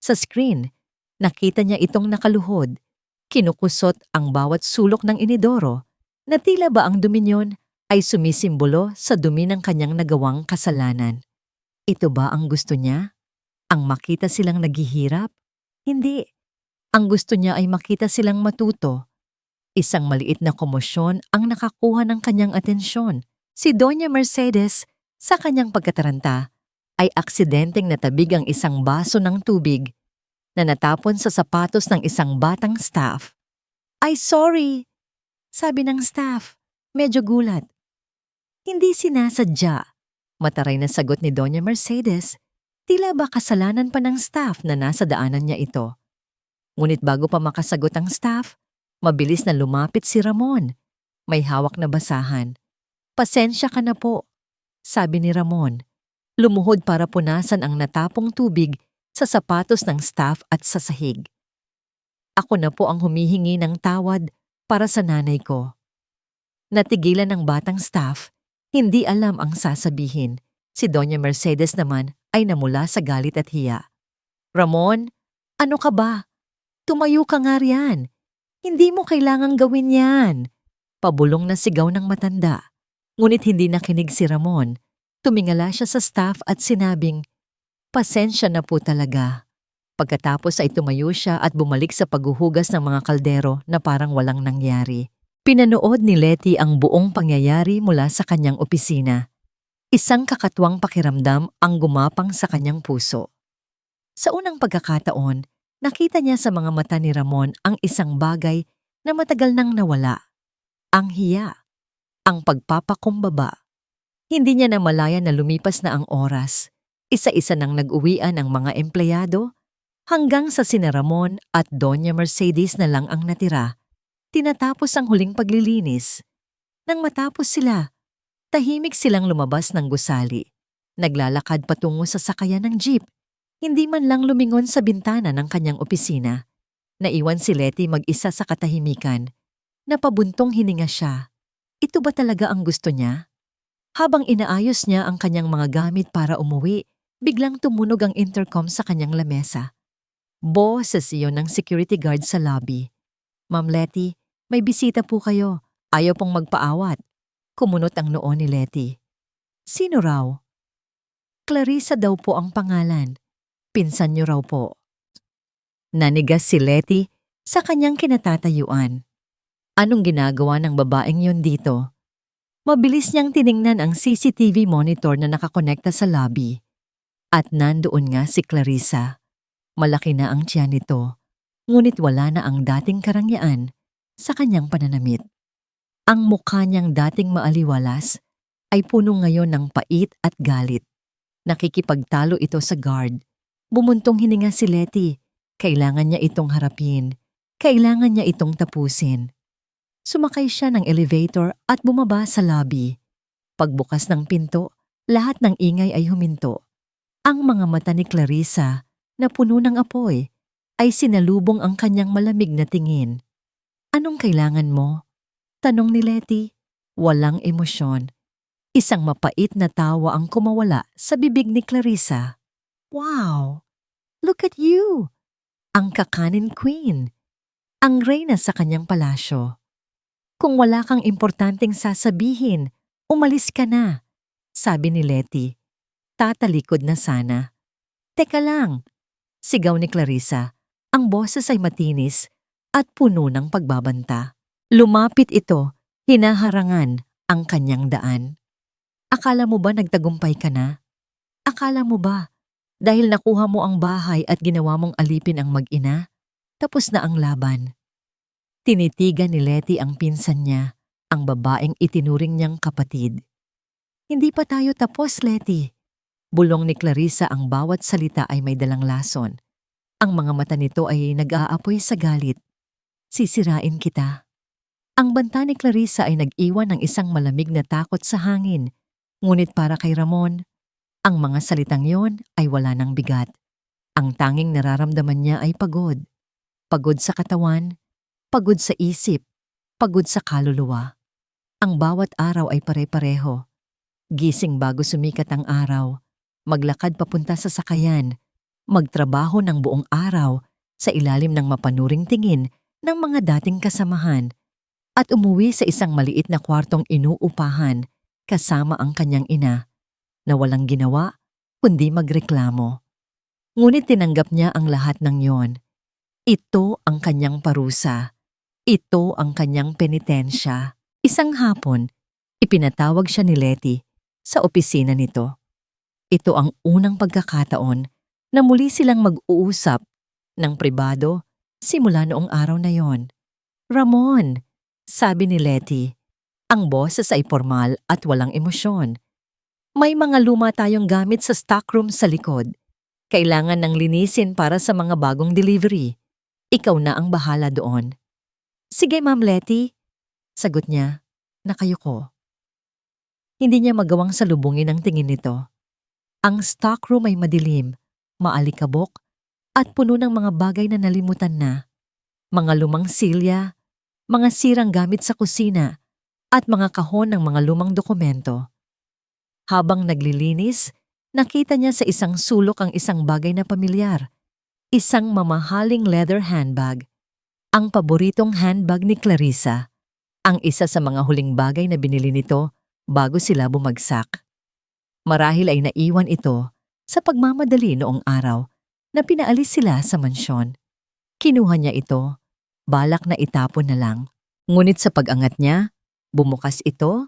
sa screen, nakita niya itong nakaluhod. Kinukusot ang bawat sulok ng inidoro na tila ba ang duminyon ay sumisimbolo sa dumi ng kanyang nagawang kasalanan. Ito ba ang gusto niya? Ang makita silang naghihirap? Hindi. Ang gusto niya ay makita silang matuto. Isang maliit na komosyon ang nakakuha ng kanyang atensyon. Si Doña Mercedes, sa kanyang pagkataranta, ay aksidenteng natabig ang isang baso ng tubig na natapon sa sapatos ng isang batang staff. Ay, sorry, sabi ng staff, medyo gulat. Hindi sinasadya. Mataray na sagot ni Doña Mercedes, tila ba kasalanan pa ng staff na nasa daanan niya ito. Ngunit bago pa makasagot ang staff, mabilis na lumapit si Ramon. May hawak na basahan. Pasensya ka na po, sabi ni Ramon. Lumuhod para punasan ang natapong tubig sa sapatos ng staff at sa sahig. Ako na po ang humihingi ng tawad para sa nanay ko. Natigilan ng batang staff, hindi alam ang sasabihin. Si Doña Mercedes naman ay namula sa galit at hiya. Ramon, ano ka ba? Tumayo ka nga riyan. Hindi mo kailangang gawin yan. Pabulong na sigaw ng matanda. Ngunit hindi nakinig si Ramon. Tumingala siya sa staff at sinabing, pasensya na po talaga. Pagkatapos ay tumayo siya at bumalik sa paghuhugas ng mga kaldero na parang walang nangyari. Pinanood ni Letty ang buong pangyayari mula sa kanyang opisina. Isang kakatuwang pakiramdam ang gumapang sa kanyang puso. Sa unang pagkakataon, nakita niya sa mga mata ni Ramon ang isang bagay na matagal nang nawala. Ang hiya. Ang pagpapakumbaba. Hindi niya namalayan na lumipas na ang oras. Isa-isa nang nag-uwian ang mga empleyado hanggang sa sina Ramon at Doña Mercedes na lang ang natira. Tinatapos ang huling paglilinis. Nang matapos sila, Tahimik silang lumabas ng gusali. Naglalakad patungo sa sakayan ng jeep. Hindi man lang lumingon sa bintana ng kanyang opisina. Naiwan si Letty mag-isa sa katahimikan. Napabuntong hininga siya. Ito ba talaga ang gusto niya? Habang inaayos niya ang kanyang mga gamit para umuwi, biglang tumunog ang intercom sa kanyang lamesa. Boses iyon ng security guard sa lobby. "Ma'am Letty, may bisita po kayo. Ayaw pong magpaawat." Kumunot ang noo ni Letty. "Sino raw?" "Clarissa daw po ang pangalan. Pinsan niyo raw po." Nanigas si Letty sa kanyang kinatatayuan. Anong ginagawa ng babaeng yun dito? Mabilis niyang tiningnan ang CCTV monitor na nakakonekta sa lobby. At nandoon nga si Clarissa. Malaki na ang tiyan nito, ngunit wala na ang dating karangyaan sa kanyang pananamit. Ang mukha niyang dating maaliwalas ay puno ngayon ng pait at galit. Nakikipagtalo ito sa guard. Bumuntong hininga si Letty. Kailangan niya itong harapin. Kailangan niya itong tapusin. Sumakay siya ng elevator at bumaba sa lobby. Pagbukas ng pinto, lahat ng ingay ay huminto. Ang mga mata ni Clarissa, na puno ng apoy, ay sinalubong ang kanyang malamig na tingin. "Anong kailangan mo?" Tanong ni Letty. Walang emosyon. Isang mapait na tawa ang kumawala sa bibig ni Clarissa. "Wow! Look at you! Ang kakanin queen! Ang reyna sa kanyang palasyo. Kung wala kang importanteng sasabihin, umalis ka na," sabi ni Letty. Tatalikod na sana. "Teka lang," sigaw ni Clarissa. Ang boses ay matinis at puno ng pagbabanta. Lumapit ito, hinaharangan ang kanyang daan. "Akala mo ba nagtagumpay ka na? Akala mo ba, dahil nakuha mo ang bahay at ginawa mong alipin ang mag-ina, tapos na ang laban?" Tinitigan ni Letty ang pinsan niya, ang babaeng itinuring niyang kapatid. "Hindi pa tayo tapos, Letty." Bulong ni Clarissa, ang bawat salita ay may dalang lason. Ang mga mata nito ay nag-aapoy sa galit. "Sisirain kita." Ang banta ni Clarissa ay nag-iwan ng isang malamig na takot sa hangin. Ngunit para kay Ramon, ang mga salitang yon ay wala ng bigat. Ang tanging nararamdaman niya ay pagod. Pagod sa katawan, pagod sa isip, pagod sa kaluluwa. Ang bawat araw ay pare-pareho. Gising bago sumikat ang araw, maglakad papunta sa sakayan, magtrabaho ng buong araw sa ilalim ng mapanuring tingin ng mga dating kasamahan, at umuwi sa isang maliit na kwartong inuupahan kasama ang kanyang ina, na walang ginawa kundi magreklamo. Ngunit tinanggap niya ang lahat ng yon. Ito ang kanyang parusa. Ito ang kanyang penitensya. Isang hapon, ipinatawag siya ni Letty sa opisina nito. Ito ang unang pagkakataon na muli silang mag-uusap ng pribado simula noong araw na yon. "Ramon," sabi ni Letty, ang boses ay formal at walang emosyon. "May mga luma tayong gamit sa stockroom sa likod. Kailangan ng linisin para sa mga bagong delivery. Ikaw na ang bahala doon." "Sige, Ma'am Letty," sagot niya, nakayuko. Hindi niya magawang salubungin ang tingin nito. Ang stockroom ay madilim, maalikabok, at puno ng mga bagay na nalimutan na. Mga lumang silya, mga sirang gamit sa kusina, at mga kahon ng mga lumang dokumento. Habang naglilinis, nakita niya sa isang sulok ang isang bagay na pamilyar. Isang mamahaling leather handbag. Ang paboritong handbag ni Clarissa. Ang isa sa mga huling bagay na binili nito bago sila bumagsak. Marahil ay naiwan ito sa pagmamadali noong araw na pinaalis sila sa mansyon. Kinuha niya ito, balak na itapon na lang. Ngunit sa pag-angat niya, bumukas ito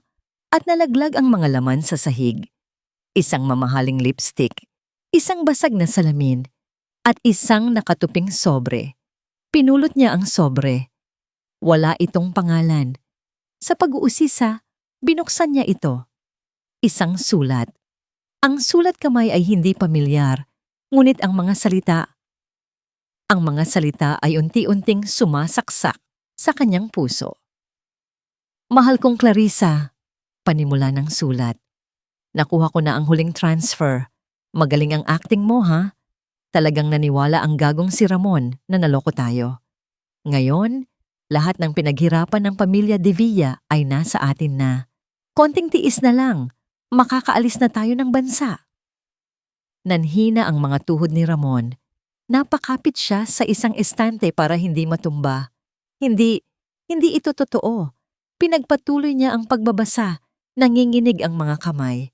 at nalaglag ang mga laman sa sahig. Isang mamahaling lipstick, isang basag na salamin, at isang nakatuping sobre. Pinulot niya ang sobre. Wala itong pangalan. Sa pag-uusisa, binuksan niya ito. Isang sulat. Ang sulat kamay ay hindi pamilyar, ngunit ang mga salita ay unti-unting sumasaksak sa kanyang puso. "Mahal kong Clarissa," Panimula ng sulat. Nakuha ko na ang huling transfer. Magaling ang acting mo, ha? Talagang naniwala ang gagong si Ramon na naloko tayo. Ngayon, lahat ng pinaghirapan ng pamilya De Villa ay nasa atin na. Konting tiis na lang, makakaalis na tayo ng bansa. Nanhina ang mga tuhod ni Ramon. Napakapit siya sa isang estante para hindi matumba. Hindi ito totoo. Pinagpatuloy niya ang pagbabasa, nanginginig ang mga kamay.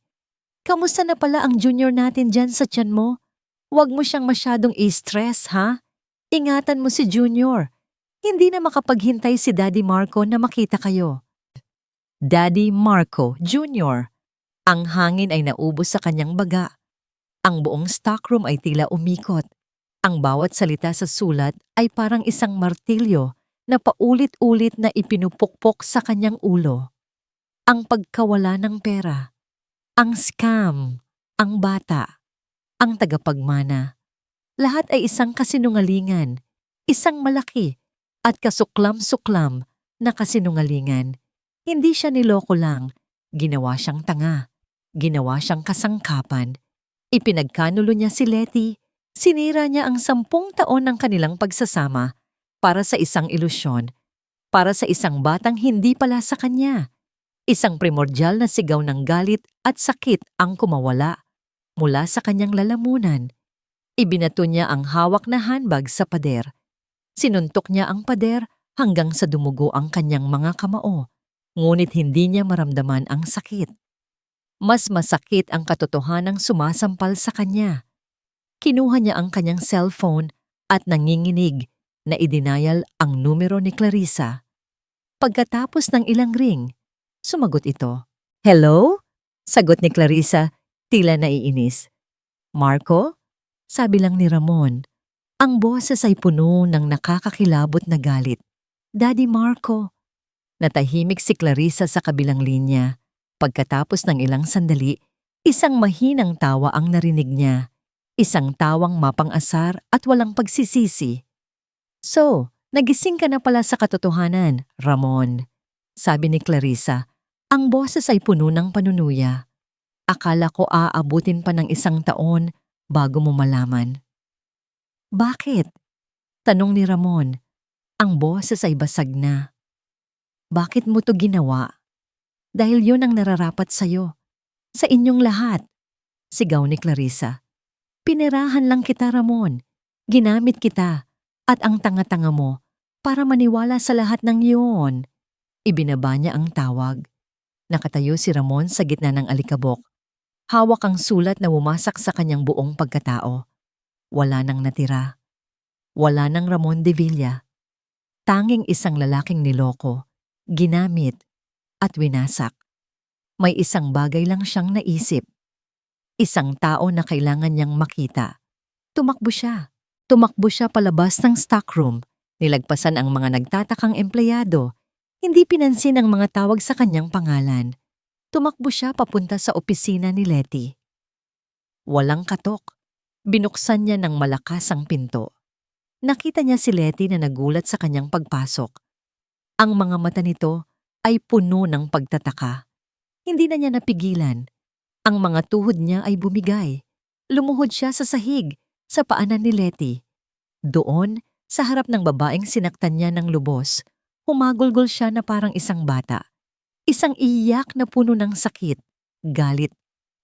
Kamusta na pala ang junior natin dyan sa tiyan mo? Huwag mo siyang masyadong i-stress, ha? Ingatan mo si Junior. Hindi na makapaghintay si Daddy Marco na makita kayo. Daddy Marco Jr. Ang hangin ay naubos sa kanyang baga. Ang buong stockroom ay tila umikot. Ang bawat salita sa sulat ay parang isang martilyo na paulit-ulit na ipinupukpok sa kanyang ulo. Ang pagkawala ng pera, ang scam, ang bata, ang tagapagmana. Lahat ay isang kasinungalingan, isang malaki at kasuklam-suklam na kasinungalingan. Hindi siya niloko lang, ginawa siyang tanga, ginawa siyang kasangkapan. Ipinagkanulo niya si Letty, sinira niya ang 10 taon ng kanilang pagsasama para sa isang ilusyon, para sa isang batang hindi pala sa kanya. Isang primordial na sigaw ng galit at sakit ang kumawala mula sa kanyang lalamunan. Ibinato niya ang hawak na handbag sa pader. Sinuntok niya ang pader hanggang sa dumugo ang kanyang mga kamao, ngunit hindi niya maramdaman ang sakit. Mas masakit ang katotohanang sumasampal sa kanya. Kinuha niya ang kanyang cellphone at nanginginig na idinayal ang numero ni Clarissa. Pagkatapos ng ilang ring, sumagot ito. "Hello?" Sagot ni Clarissa, tila naiinis. "Marco?" Sabi lang ni Ramon. Ang boses ay puno ng nakakakilabot na galit. "Daddy Marco." Natahimik si Clarissa sa kabilang linya. Pagkatapos ng ilang sandali, isang mahinang tawa ang narinig niya. Isang tawang mapang-asar at walang pagsisisi. "So, nagising ka na pala sa katotohanan, Ramon," sabi ni Clarissa. Ang boses ay puno ng panunuya. "Akala ko aabutin pa ng 1 taon bago mo malaman." "Bakit?" tanong ni Ramon. Ang boses ay basag na. "Bakit mo to ginawa? Dahil yun ang nararapat sa'yo. Sa inyong lahat," sigaw ni Clarissa. "Pinirahan lang kita, Ramon. Ginamit kita. At ang tanga-tanga mo para maniwala sa lahat ng yun." Ibinaba niya ang tawag. Nakatayo si Ramon sa gitna ng alikabok. Hawak ang sulat na bumasak sa kanyang buong pagkatao. Wala nang natira. Wala nang Ramon De Villa. Tanging isang lalaking niloko, ginamit, at winasak. May isang bagay lang siyang naisip. Isang tao na kailangan niyang makita. Tumakbo siya. Tumakbo siya palabas ng stockroom. Nilagpasan ang mga nagtatakang empleyado. Hindi pinansin ang mga tawag sa kanyang pangalan. Tumakbo siya papunta sa opisina ni Letty. Walang katok. Binuksan niya ng malakas ang pinto. Nakita niya si Letty na nagulat sa kanyang pagpasok. Ang mga mata nito ay puno ng pagtataka. Hindi na niya napigilan. Ang mga tuhod niya ay bumigay. Lumuhod siya sa sahig, sa paanan ni Letty. Doon, sa harap ng babaeng sinaktan niya ng lubos, humagulgol siya na parang isang bata. Isang iyak na puno ng sakit, galit,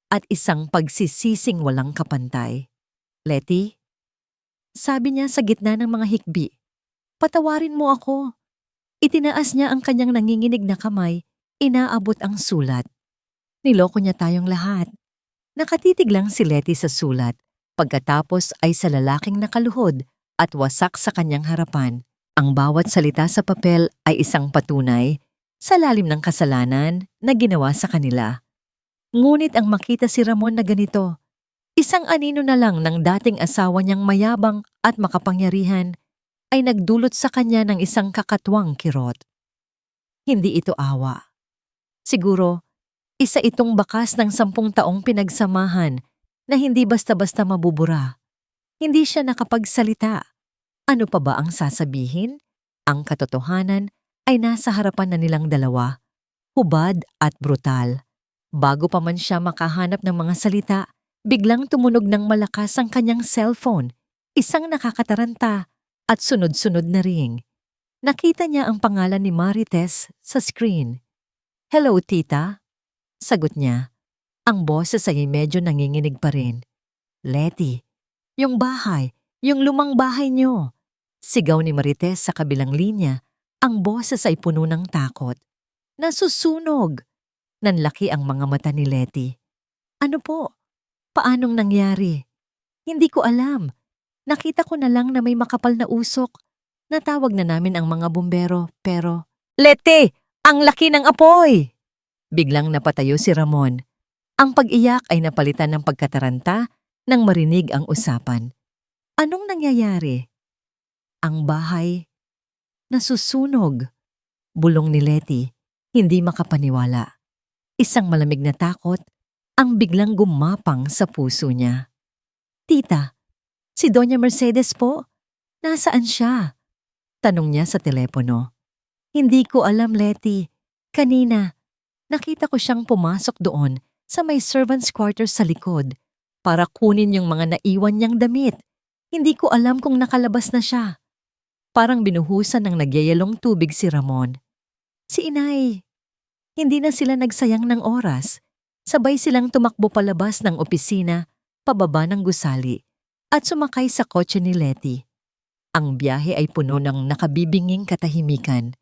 at isang pagsisising walang kapantay. "Letty?" sabi niya sa gitna ng mga hikbi. "Patawarin mo ako." Itinaas niya ang kanyang nanginginig na kamay, inaabot ang sulat. Niloko niya tayong lahat. Nakatitig lang si Letty sa sulat, pagkatapos ay sa lalaking nakaluhod at wasak sa kanyang harapan. Ang bawat salita sa papel ay isang patunay sa lalim ng kasalanan na ginawa sa kanila. Ngunit ang makita si Ramon na ganito, isang anino na lang ng dating asawa niyang mayabang at makapangyarihan, ay nagdulot sa kanya ng isang kakatwang kirot. Hindi ito awa. Siguro, isa itong bakas ng 10 taong pinagsamahan na hindi basta-basta mabubura. Hindi siya nakapagsalita. Ano pa ba ang sasabihin? Ang katotohanan ay nasa harapan na nilang dalawa. hubad at brutal. Bago pa man siya makahanap ng mga salita, biglang tumunog ng malakas ang kanyang cellphone, isang nakakataranta at sunod-sunod na ring. Nakita niya ang pangalan ni Marites sa screen. "Hello, tita?" Sagot niya. Ang boses ay medyo nanginginig pa rin. "Letty, yung bahay, yung lumang bahay niyo." Sigaw ni Marites sa kabilang linya. Ang boses ay puno ng takot. "Nasusunog!" Nanlaki ang mga mata ni Letty. "Ano po? Paanong nangyari?" "Hindi ko alam. Nakita ko na lang na may makapal na usok. Natawag na namin ang mga bumbero pero..." "Letty! Ang laki ng apoy!" Biglang napatayo si Ramon. Ang pag-iyak ay napalitan ng pagkataranta nang marinig ang usapan. "Anong nangyayari?" "Ang bahay nasusunog." Bulong ni Letty, hindi makapaniwala. Isang malamig na takot ang biglang gumapang sa puso niya. "Tita, si Doña Mercedes po? Nasaan siya?" Tanong niya sa telepono. "Hindi ko alam, Letty. Kanina, nakita ko siyang pumasok doon sa may servants' quarters sa likod para kunin yung mga naiwan niyang damit. Hindi ko alam kung nakalabas na siya." Parang binuhusan ng nagyayalong tubig si Ramon. "Si Inay, hindi na sila nagsayang ng oras. Sabay silang tumakbo palabas ng opisina, pababa ng gusali, at sumakay sa kotse ni Letty. Ang biyahe ay puno ng nakabibinging katahimikan.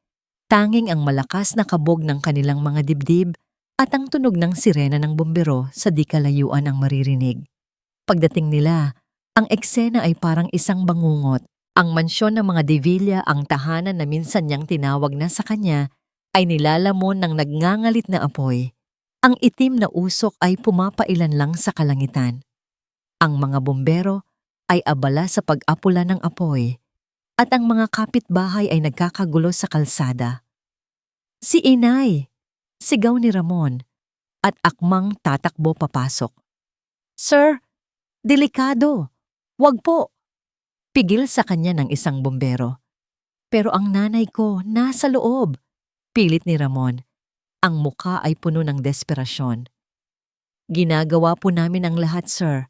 Tanging ang malakas na kabog ng kanilang mga dibdib at ang tunog ng sirena ng bumbero sa di kalayuan ang maririnig. Pagdating nila, ang eksena ay parang isang bangungot. Ang mansyon ng mga De Villa, ang tahanan na minsan niyang tinawag na sa kanya, ay nilalamon ng nagngangalit na apoy. Ang itim na usok ay pumapailan lang sa kalangitan. Ang mga bumbero ay abala sa pag-apula ng apoy at ang mga kapitbahay ay nagkakagulo sa kalsada. "Si Inay!" Sigaw ni Ramon at akmang tatakbo papasok. "Sir, delikado! Wag po!" Pigil sa kanya ng isang bumbero. "Pero ang nanay ko nasa loob," pilit ni Ramon. Ang muka ay puno ng desperasyon. "Ginagawa po namin ang lahat, sir.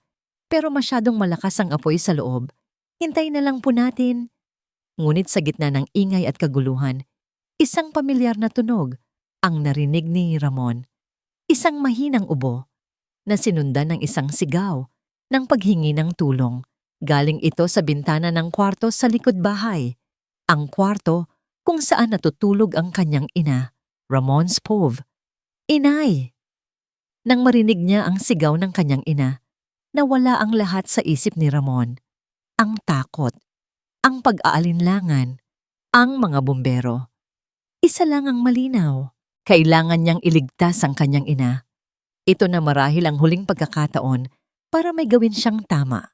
Pero masyadong malakas ang apoy sa loob. Hintay na lang po natin." Ngunit sa gitna ng ingay at kaguluhan, isang pamilyar na tunog ang narinig ni Ramon. Isang mahinang ubo na sinundan ng isang sigaw ng paghingi ng tulong. Galing ito sa bintana ng kwarto sa likod bahay. Ang kwarto kung saan natutulog ang kanyang ina, Ramon Spove. "Inay!" Nang marinig niya ang sigaw ng kanyang ina, nawala ang lahat sa isip ni Ramon. Ang takot, ang pag-aalinlangan, ang mga bumbero. Isa lang ang malinaw. Kailangan niyang iligtas ang kanyang ina. Ito na marahil ang huling pagkakataon para may gawin siyang tama.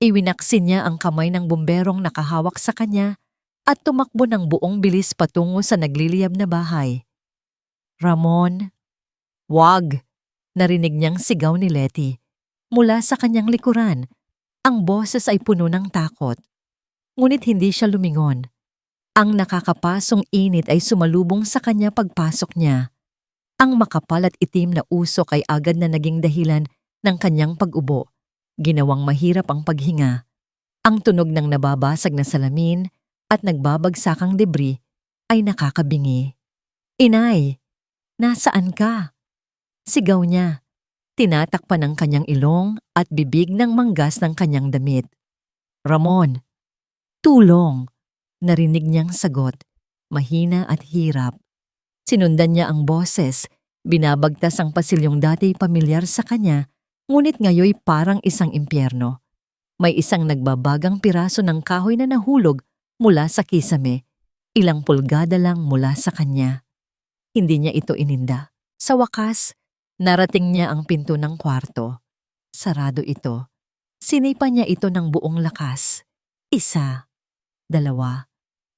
Iwinaksin niya ang kamay ng bumberong nakahawak sa kanya at tumakbo ng buong bilis patungo sa nagliliyab na bahay. "Ramon!" "Wag!" Narinig niyang sigaw ni Letty. Mula sa kanyang likuran, ang boses ay puno ng takot. Ngunit hindi siya lumingon. Ang nakakapasong init ay sumalubong sa kanya pagpasok niya. Ang makapal at itim na usok ay agad na naging dahilan ng kanyang pag-ubo. Ginawang mahirap ang paghinga. Ang tunog ng nababasag na salamin at nagbabagsakang debris ay nakakabingi. "Inay, nasaan ka?" Sigaw niya. Tinatakpan ng kanyang ilong at bibig ng manggas ng kanyang damit. "Ramon, tulong!" Narinig niyang sagot, mahina at hirap. Sinundan niya ang boses, binabagtas ang pasilyong dati pamilyar sa kanya, ngunit ngayoy parang isang impyerno. May isang nagbabagang piraso ng kahoy na nahulog mula sa kisame, ilang pulgada lang mula sa kanya. Hindi niya ito ininda. Sa wakas, narating niya ang pinto ng kwarto. Sarado ito. Sinipa niya ito ng buong lakas. Isa, dalawa.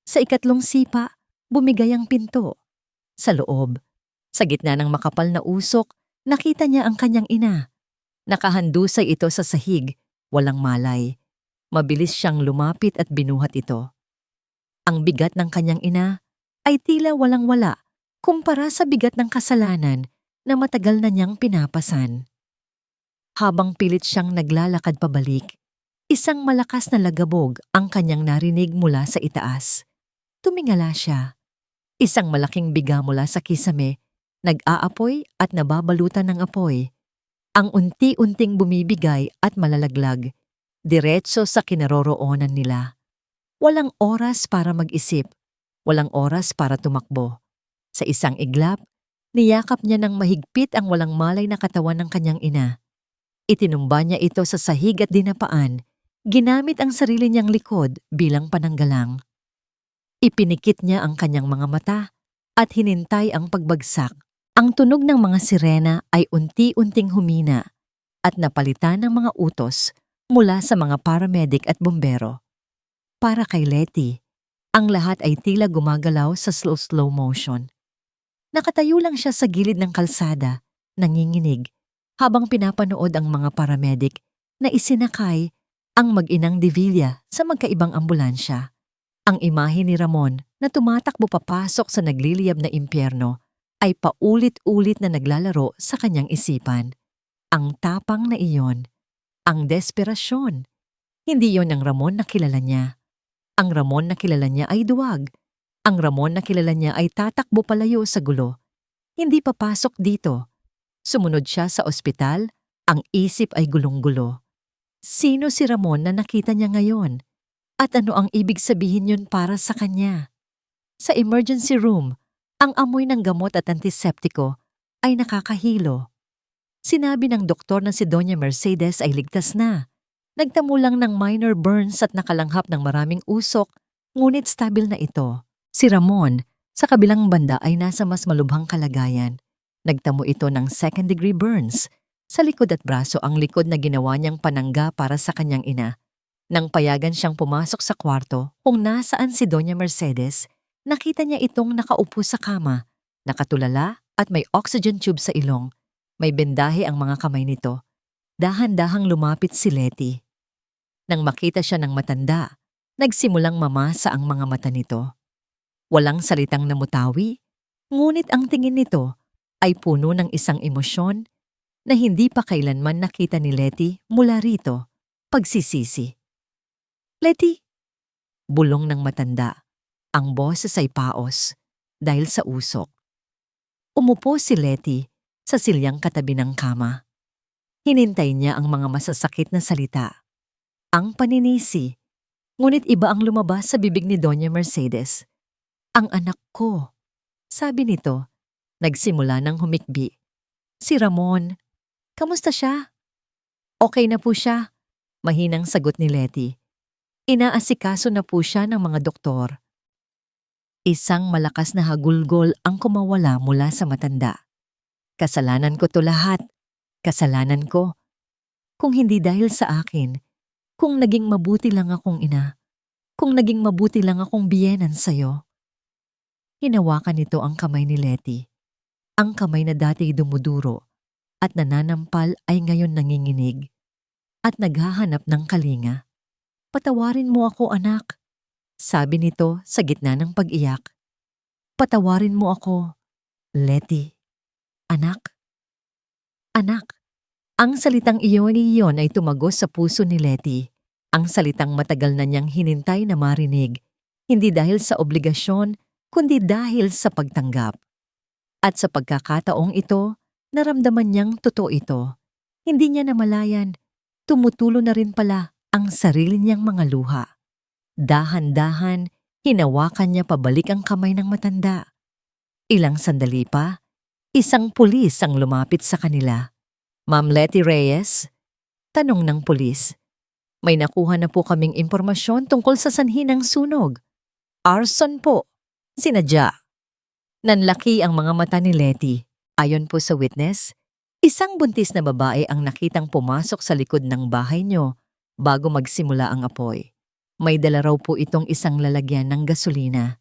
Sa ikatlong sipa, bumigay ang pinto. Sa loob, sa gitna ng makapal na usok, nakita niya ang kanyang ina. Nakahandusay ito sa sahig, walang malay. Mabilis siyang lumapit at binuhat ito. Ang bigat ng kanyang ina ay tila walang-wala kumpara sa bigat ng kasalanan na matagal na niyang pinapasan. Habang pilit siyang naglalakad pabalik, isang malakas na lagabog ang kanyang narinig mula sa itaas. Tumingala siya. Isang malaking biga mula sa kisame, nag-aapoy at nababalutan ng apoy. Ang unti-unting bumibigay at malalaglag, diretso sa kinaroroonan nila. Walang oras para mag-isip, walang oras para tumakbo. Sa isang iglap, niyakap niya ng mahigpit ang walang malay na katawan ng kanyang ina. Itinumba niya ito sa sahig at dinapaan, ginamit ang sarili niyang likod bilang pananggalang. Ipinikit niya ang kanyang mga mata at hinintay ang pagbagsak. Ang tunog ng mga sirena ay unti-unting humina at napalitan ng mga utos mula sa mga paramedic at bombero. Para kay Letty, ang lahat ay tila gumagalaw sa slow motion. Nakatayo lang siya sa gilid ng kalsada, nanginginig, habang pinapanood ang mga paramedic na isinakay ang mag-inang De Villa sa magkaibang ambulansya. Ang imahe ni Ramon na tumatakbo papasok sa nagliliyab na impyerno ay paulit-ulit na naglalaro sa kanyang isipan. Ang tapang na iyon, ang desperasyon. Hindi yon ang Ramon na kilala niya. Ang Ramon na kilala niya ay duwag. Ang Ramon na kilala niya ay tatakbo palayo sa gulo. Hindi papasok dito. Sumunod siya sa ospital, ang isip ay gulong-gulo. Sino si Ramon na nakita niya ngayon? At ano ang ibig sabihin yun para sa kanya? Sa emergency room, ang amoy ng gamot at antiseptiko ay nakakahilo. Sinabi ng doktor na si Doña Mercedes ay ligtas na. Nagtamo lang ng minor burns at nakalanghap ng maraming usok, ngunit stabil na ito. Si Ramon, sa kabilang banda ay nasa mas malubhang kalagayan. Nagtamo ito ng second-degree burns. Sa likod at braso ang likod na ginawa niyang panangga para sa kanyang ina. Nang payagan siyang pumasok sa kwarto kung nasaan si Doña Mercedes, nakita niya itong nakaupo sa kama, nakatulala at may oxygen tube sa ilong. May bendahe ang mga kamay nito. Dahan-dahang lumapit si Letty. Nang makita siya ng matanda, nagsimulang mamasa ang mga mata nito. Walang salitang namutawi, ngunit ang tingin nito ay puno ng isang emosyon na hindi pa kailanman nakita ni Letty mula rito, pagsisisi. Letty! Bulong ng matanda. Ang boses ay paos dahil sa usok. Umupo si Letty sa silyang katabi ng kama. Hinintay niya ang mga masasakit na salita. Ang paninisi, ngunit iba ang lumabas sa bibig ni Doña Mercedes. Ang anak ko, sabi nito, nagsimula ng humikbi. Si Ramon, kamusta siya? Okay na po siya, mahinang sagot ni Letty. Inaasikaso na po siya ng mga doktor. Isang malakas na hagulgol ang kumawala mula sa matanda. Kasalanan ko to lahat. Kasalanan ko. Kung hindi dahil sa akin, kung naging mabuti lang akong ina, kung naging mabuti lang akong biyenan sa'yo. Hinawakan nito ang kamay ni Letty. Ang kamay na dati dumuduro at nananampal ay ngayon nanginginig at naghahanap ng kalinga. Patawarin mo ako, anak, sabi nito sa gitna ng pag-iyak. Patawarin mo ako, Letty. Anak. Anak. Ang salitang iyon ay tumagos sa puso ni Letty. Ang salitang matagal na niyang hinintay na marinig, hindi dahil sa obligasyon, kundi dahil sa pagtanggap. At sa pagkakataong ito, naramdaman niyang totoo ito. Hindi niya namalayan, tumutulo na rin pala ang sarili niyang mga luha. Dahan-dahan, hinawakan niya pabalik ang kamay ng matanda. Ilang sandali pa, isang pulis ang lumapit sa kanila. Ma'am Letty Reyes? Tanong ng pulis. May nakuha na po kaming impormasyon tungkol sa sanhi ng sunog. Arson po. Sinadya. Nanlaki ang mga mata ni Letty. Ayon po sa witness, isang buntis na babae ang nakitang pumasok sa likod ng bahay niyo bago magsimula ang apoy. May dala raw po itong isang lalagyan ng gasolina.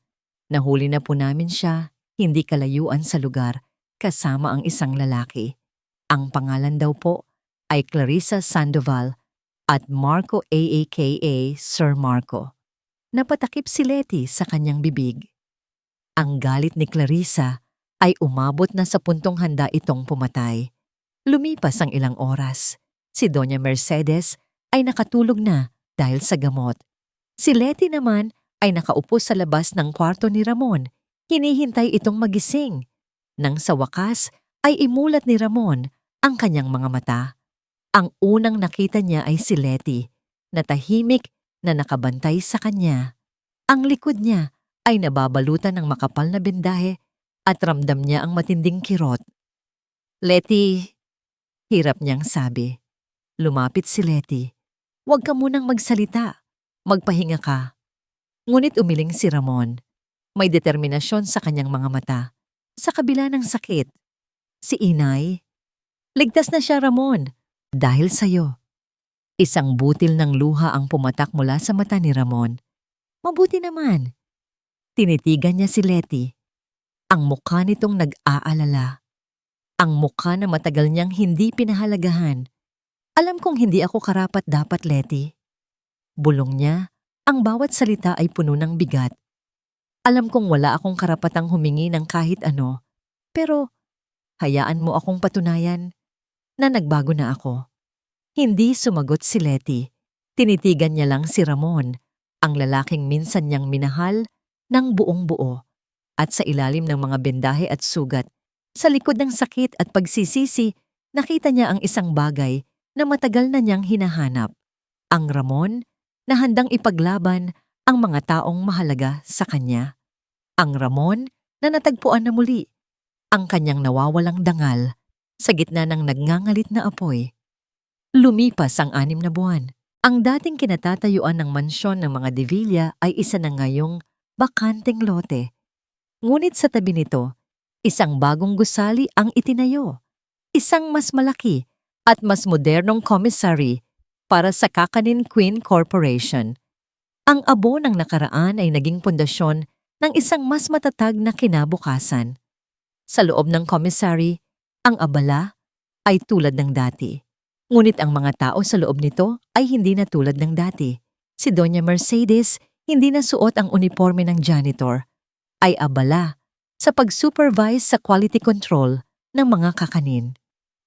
Nahuli na po namin siya, hindi kalayuan sa lugar, kasama ang isang lalaki. Ang pangalan daw po ay Clarissa Sandoval at Marco aka Sir Marco. Napatakip si Letty sa kanyang bibig. Ang galit ni Clarissa ay umabot na sa puntong handa itong pumatay. Lumipas ang ilang oras. Si Doña Mercedes ay nakatulog na dahil sa gamot. Si Letty naman ay nakaupo sa labas ng kwarto ni Ramon. Hinihintay itong magising. Nang sa wakas ay imulat ni Ramon ang kanyang mga mata. Ang unang nakita niya ay si Letty, na tahimik na nakabantay sa kanya. Ang likod niya ay nababalutan ng makapal na bendahe at ramdam niya ang matinding kirot. "Letty," hirap niyang sabi. Lumapit si Letty. "Huwag ka munang magsalita. Magpahinga ka." Ngunit umiling si Ramon. May determinasyon sa kanyang mga mata. Sa kabila ng sakit. "Si Inay?" "Ligtas na siya, Ramon. Dahil sa'yo." Isang butil ng luha ang pumatak mula sa mata ni Ramon. "Mabuti naman." Tinitigan niya si Letty. Ang mukha nitong nag-aalala. Ang mukha na matagal niyang hindi pinahalagahan. "Alam kong hindi ako karapat-dapat, Letty." Bulong niya, ang bawat salita ay puno ng bigat. "Alam kong wala akong karapatang humingi ng kahit ano, pero hayaan mo akong patunayan na nagbago na ako." Hindi sumagot si Letty. Tinitigan niya lang si Ramon, ang lalaking minsan niyang minahal ng buong buo. At sa ilalim ng mga bendahe at sugat, sa likod ng sakit at pagsisisi, nakita niya ang isang bagay na matagal na niyang hinahanap. Ang Ramon na handang ipaglaban ang mga taong mahalaga sa kanya. Ang Ramon na natagpuan na muli, ang kanyang nawawalang dangal sa gitna ng nagngangalit na apoy. Lumipas ang 6 na buwan. Ang dating kinatatayuan ng mansyon ng mga De Villa ay isa na ngayong bakanteng lote. Ngunit sa tabi nito, isang bagong gusali ang itinayo. Isang mas malaki at mas modernong commissary para sa Kakanin Queen Corporation. Ang abo ng nakaraan ay naging pundasyon ng isang mas matatag na kinabukasan. Sa loob ng commissary, ang abala ay tulad ng dati. Ngunit ang mga tao sa loob nito ay hindi na tulad ng dati. Si Doña Mercedes, hindi na suot ang uniforme ng janitor, ay abala sa pag-supervise sa quality control ng mga kakanin.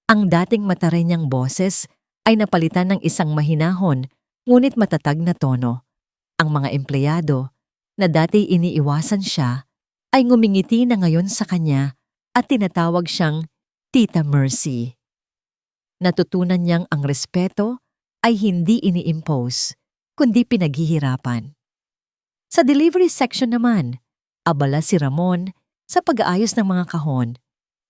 Ang dating mataray niyang boses ay napalitan ng isang mahinahon ngunit matatag na tono. Ang mga empleyado na dati iniiwasan siya ay ngumingiti na ngayon sa kanya at tinatawag siyang Tita Mercy. Natutunan niyang ang respeto ay hindi ini-impose, kundi pinaghihirapan. Sa delivery section naman, abala si Ramon sa pag-aayos ng mga kahon.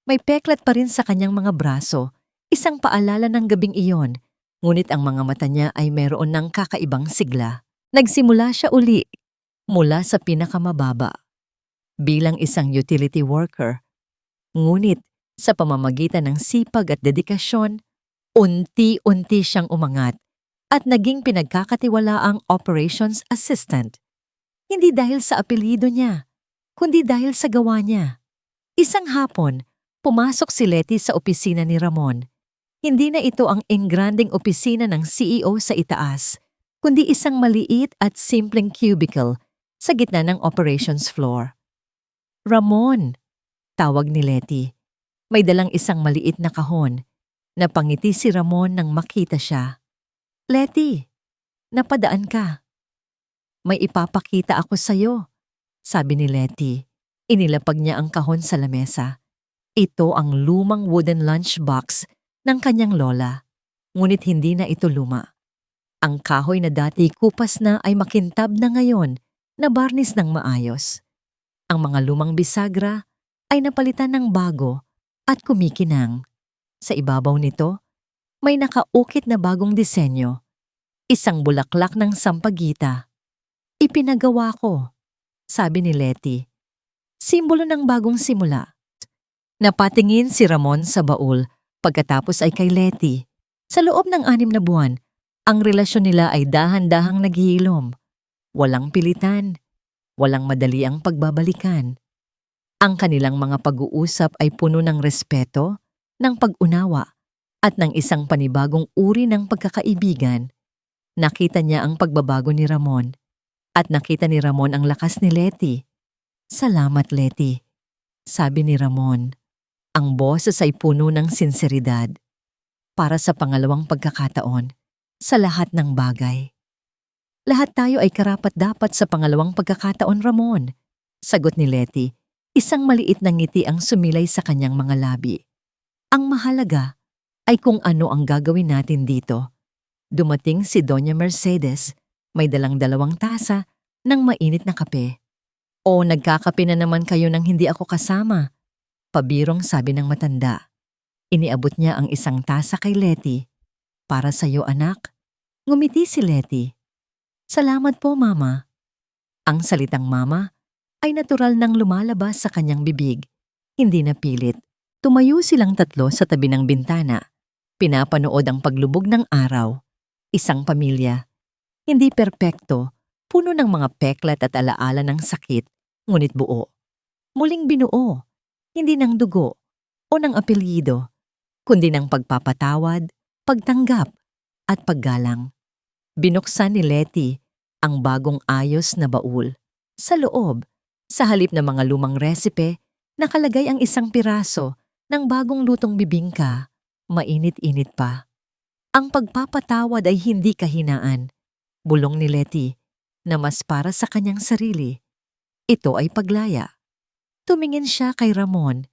May peklat pa rin sa kanyang mga braso, isang paalala ng gabing iyon, ngunit ang mga mata niya ay meron ng kakaibang sigla. Nagsimula siya uli mula sa pinakamababa bilang isang utility worker. Ngunit sa pamamagitan ng sipag at dedikasyon, unti-unti siyang umangat at naging pinagkakatiwalaang operations assistant. Hindi dahil sa apelyido niya, kundi dahil sa gawa niya. Isang hapon, pumasok si Letty sa opisina ni Ramon. Hindi na ito ang engranding opisina ng CEO sa itaas, kundi isang maliit at simpleng cubicle sa gitna ng operations floor. "Ramon," tawag ni Letty. May dalang isang maliit na kahon. Napangiti si Ramon nang makita siya. "Letty, napadaan ka." "May ipapakita ako sa'yo," sabi ni Letty. Inilapag niya ang kahon sa lamesa. Ito ang lumang wooden lunchbox ng kanyang lola. Ngunit hindi na ito luma. Ang kahoy na dati kupas na ay makintab na ngayon na barnis ng maayos. Ang mga lumang bisagra ay napalitan ng bago at kumikinang. Sa ibabaw nito, may nakaukit na bagong disenyo. Isang bulaklak ng sampagita. "Ipinagawa ko," sabi ni Letty. Simbolo ng bagong simula. Napatingin si Ramon sa baul, pagkatapos ay kay Letty. Sa loob ng 6 na buwan, ang relasyon nila ay dahan-dahang naghihilom. Walang pilitan, walang madali ang pagbabalikan. Ang kanilang mga pag-uusap ay puno ng respeto, ng pag-unawa, at ng isang panibagong uri ng pagkakaibigan. Nakita niya ang pagbabago ni Ramon, at nakita ni Ramon ang lakas ni Letty. "Salamat, Letty. sabi ni Ramon. Ang boses ay puno ng sinseridad. Para sa pangalawang pagkakataon, sa lahat ng bagay. Lahat tayo ay karapat-dapat sa pangalawang pagkakataon, Ramon. Sagot ni Letty, isang maliit na ngiti ang sumilay sa kanyang mga labi. Ang mahalaga ay kung ano ang gagawin natin dito. Dumating si Doña Mercedes, may dalang 2 tasa ng mainit na kape. O nagkakape na naman kayo nang hindi ako kasama, pabirong sabi ng matanda. Iniabot niya ang 1 tasa kay Letty. Para sa'yo, anak. Ngumiti si Letty. Salamat po, Mama. Ang salitang Mama ay natural nang lumalabas sa kanyang bibig. Hindi na pilit. Tumayo silang tatlo sa tabi ng bintana. Pinapanood ang paglubog ng araw. Isang pamilya. Hindi perpekto, puno ng mga peklat at alaala ng sakit, ngunit buo. Muling binuo, hindi ng dugo o ng apelyido, kundi ng pagpapatawad, pagtanggap, at paggalang. Binuksan ni Letty ang bagong ayos na baul. Sa loob, sa halip ng mga lumang resipe, nakalagay ang 1 piraso ng bagong lutong bibingka, mainit-init pa. Ang pagpapatawad ay hindi kahinaan, bulong ni Letty, na mas para sa kanyang sarili. Ito ay paglaya. Tumingin siya kay Ramon,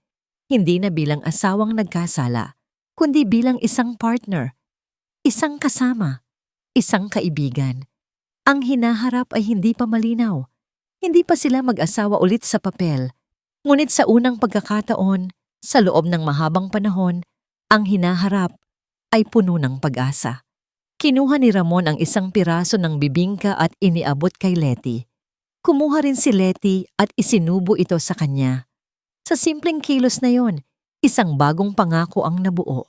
hindi na bilang asawang nagkasala, kundi bilang isang partner, isang kasama, isang kaibigan. Ang hinaharap ay hindi pa malinaw. Hindi pa sila mag-asawa ulit sa papel. Ngunit sa unang pagkakataon, sa loob ng mahabang panahon, ang hinaharap ay puno ng pag-asa. Kinuha ni Ramon ang 1 piraso ng bibingka at iniabot kay Letty. Kumuha rin si Letty at isinubo ito sa kanya. Sa simpleng kilos na yon, 1 bagong pangako ang nabuo.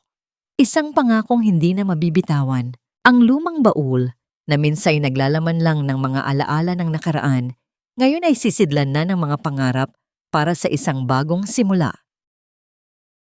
1 pangakong hindi na mabibitawan. Ang lumang baul, na minsay naglalaman lang ng mga alaala ng nakaraan, ngayon ay sisidlan na ng mga pangarap para sa isang bagong simula.